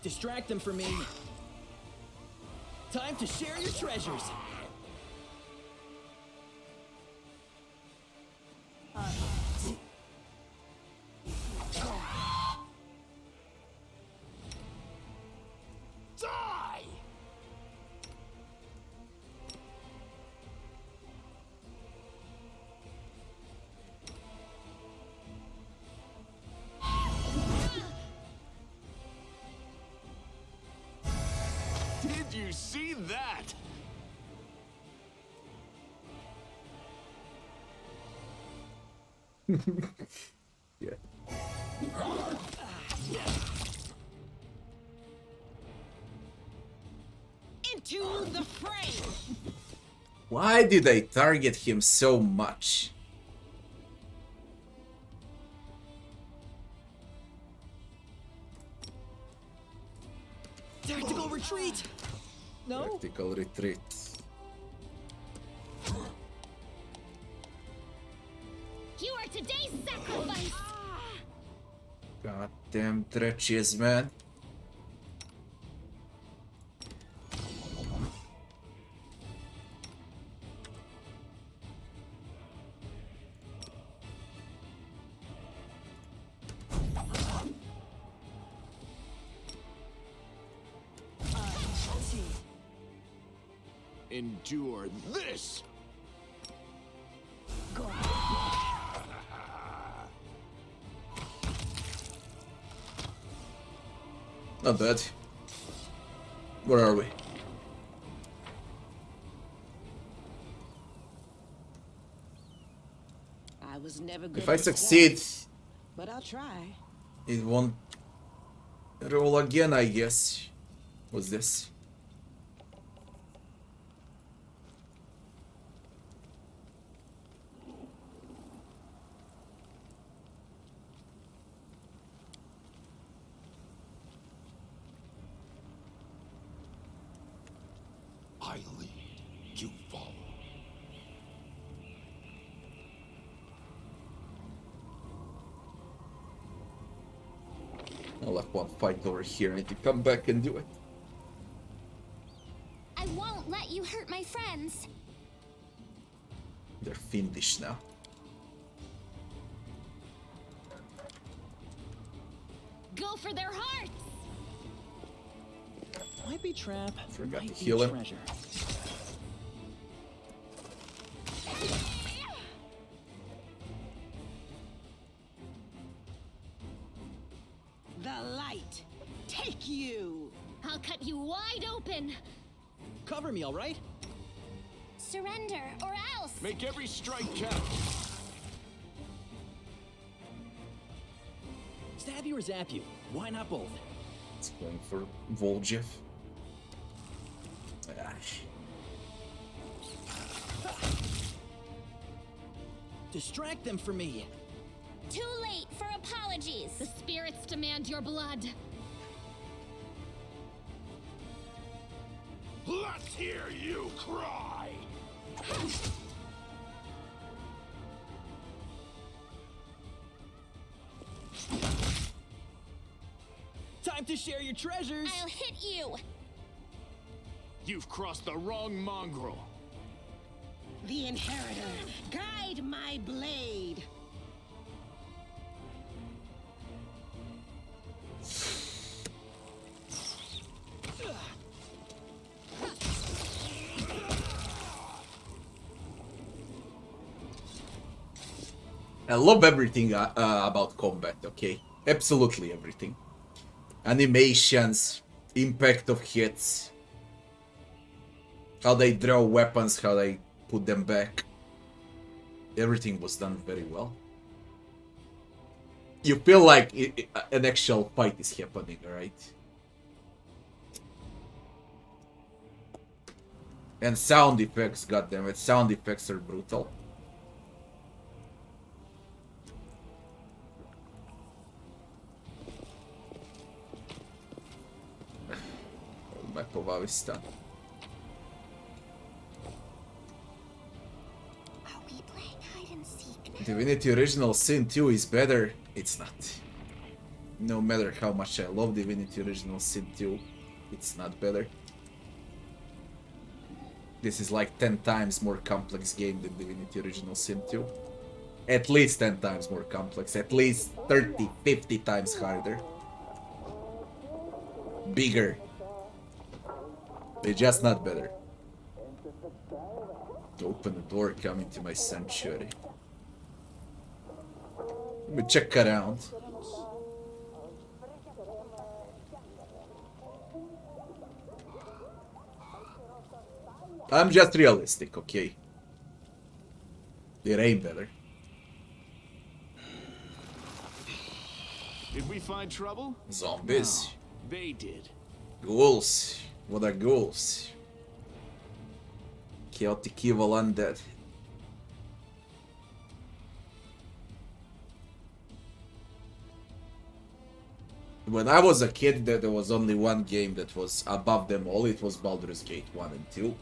Distract them from me. Time to share your treasures. Die! Did you see that? Yeah. Into the fray! Why did I target him so much? Tactical retreat. No. Tactical retreat. You are today's sacrifice! Goddamn dretches, man. Endure this! Not bad. Where are we? I was never good If I at succeed, sports, but I'll try. it won't roll again, I guess. What's this? I lead, you follow. I'll have one fight over here. I need to come back and do it. I won't let you hurt my friends. They're fiendish now. Go for their hearts! Might be trap. Forgot might to be heal him. treasure. The light! Take you! I'll cut you wide open! Cover me, all right? Surrender, or else! Make every strike count. Stab you or zap you? Why not both? It's going for Voljev. Ah, Distract them from me. Too late for apologies! The spirits demand your blood. Let's hear you cry! Time to share your treasures. I'll hit you! You've crossed the wrong mongrel. The Inheritor! Guide my blade! I love everything about combat, okay? Absolutely everything. Animations, impact of hits, how they draw weapons, how they put them back. Everything was done very well. You feel like an actual fight is happening, right? And sound effects, goddammit, sound effects are brutal. Mapová vista. Are we playing hide and seek now? Divinity Original Sin 2 is better. It's not. No matter how much I love Divinity Original Sin 2, it's not better. This is like 10 times more complex game than Divinity Original Sin 2. At least 10 times more complex, at least 30, 50 times harder. Bigger. They're just not better. Open the door, come into my sanctuary. Let me check around. I'm just realistic, okay? It ain't better. Did we find trouble? Zombies. No, they did. Ghouls. What are ghouls? Chaotic evil undead. When I was a kid, there was only one game that was above them all. It was Baldur's Gate 1 and 2.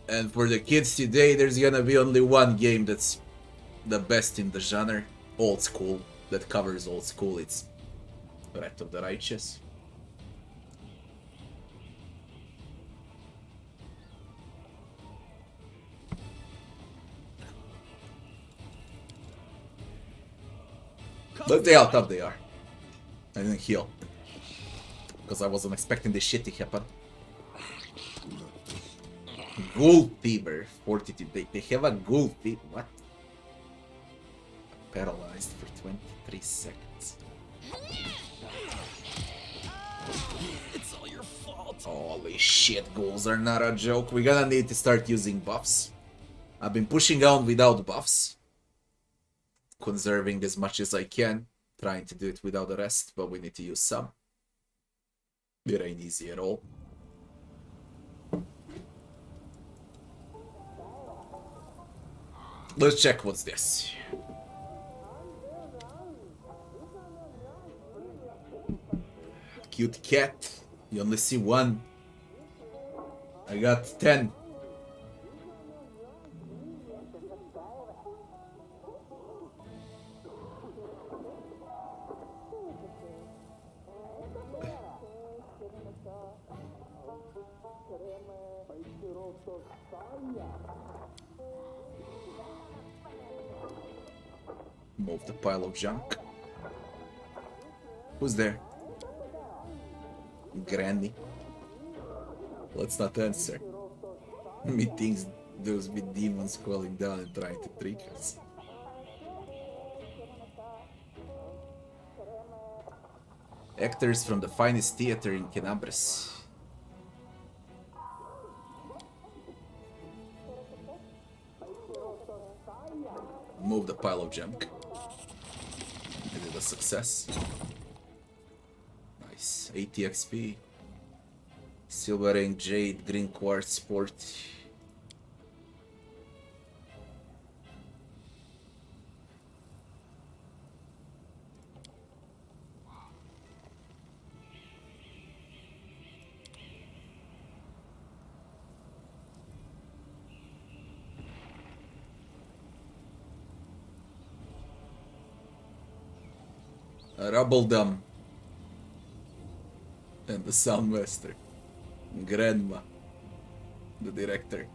And for the kids today, there's gonna be only one game that's the best in the genre. Old school. That covers old school. It's Wrath of the Righteous. Look how tough they are. I didn't heal. Because I wasn't expecting this shit to happen. Ghoul Fever. Fortitude. They have a Ghoul Fever. What? Paralyzed for 23 seconds. It's all your fault. Holy shit, ghouls are not a joke. We're gonna need to start using buffs. I've been pushing on without buffs. Conserving as much as I can. Trying to do it without the rest, but we need to use some. It ain't easy at all. Let's check what's this. Cute cat. You only see one. I got 10. Move the pile of junk. Who's there? Granny. Let's not answer. Methinks those be demons crawling down and trying to trick us. Actors from the finest theater in Canabras. Move the pile of junk. Is it a success? Nice. 80 XP. Silver ring, jade, green quartz, sport. Rubbledum. And the Soundmaster. Grandma. The director.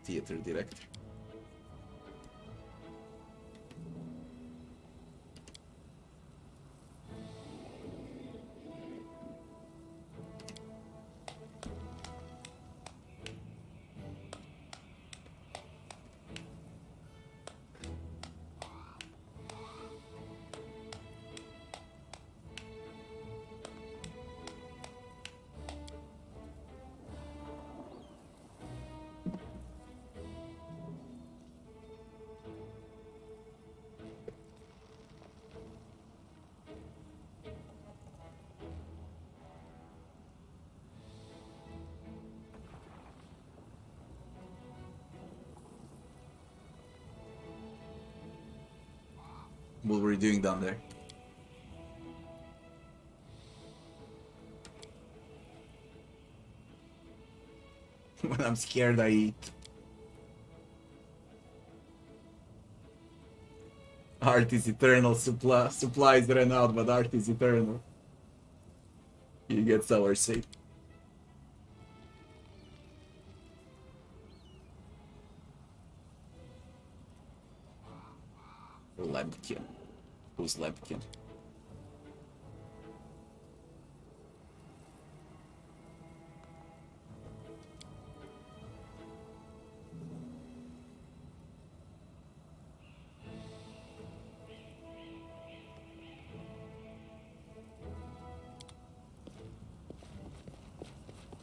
Theater director. What were you doing down there? When I'm scared, I eat. Art is eternal. Supplies ran out, but art is eternal. He gets our sake. Lampkin. Who's Lampkin?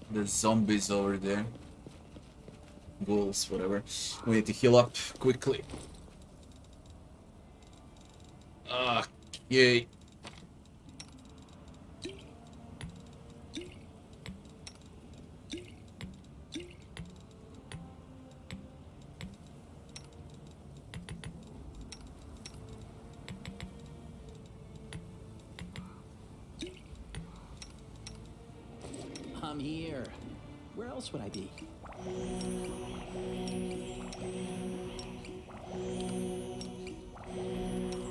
There's zombies over there. Ghouls, whatever. We need to heal up quickly. Okay. I'm here. Where else would I be?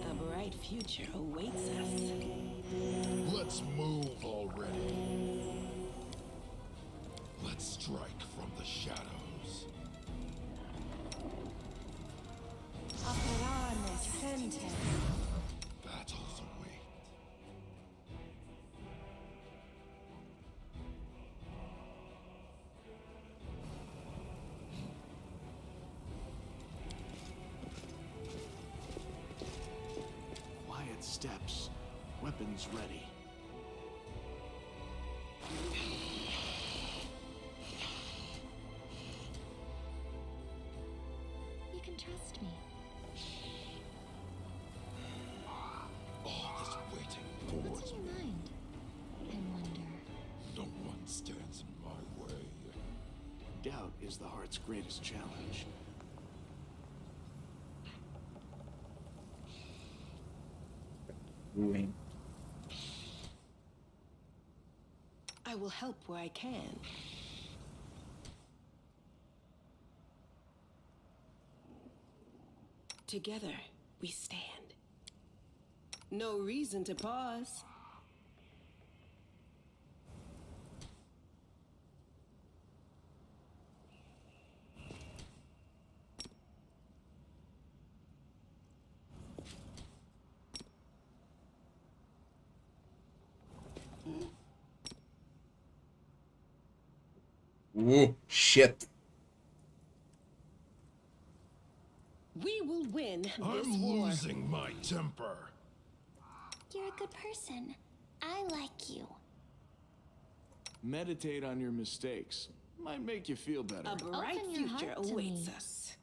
A bright future awaits us. Let's move already. Let's strike from the shadows. Battles await. Quiet steps. Weapons ready. You can trust me. All this waiting What's for in your mind? I wonder. no one stands in my way. Doubt is the heart's greatest challenge. Ruin. I will help where I can. Together, we stand. No reason to pause. Ooh, shit. We will win this I'm war. losing my temper. You're a good person. I like you. Meditate on your mistakes. Might make you feel better. A bright Open your future heart to awaits me. us.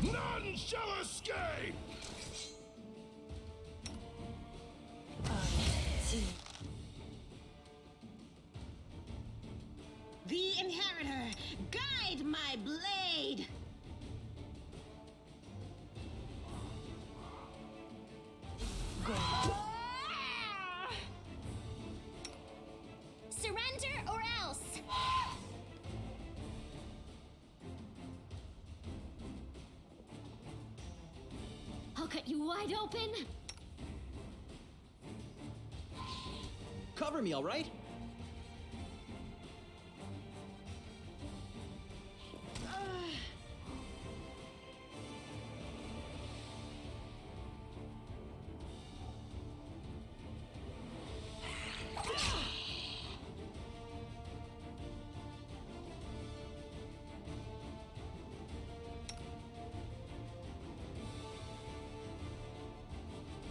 None shall escape! The Inheritor, guide my blade! Surrender or else! I'll cut you wide open! Cover me, all right?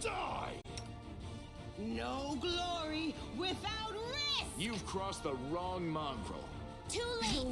Die! No glory without risk! You've crossed the wrong mongrel. Too late!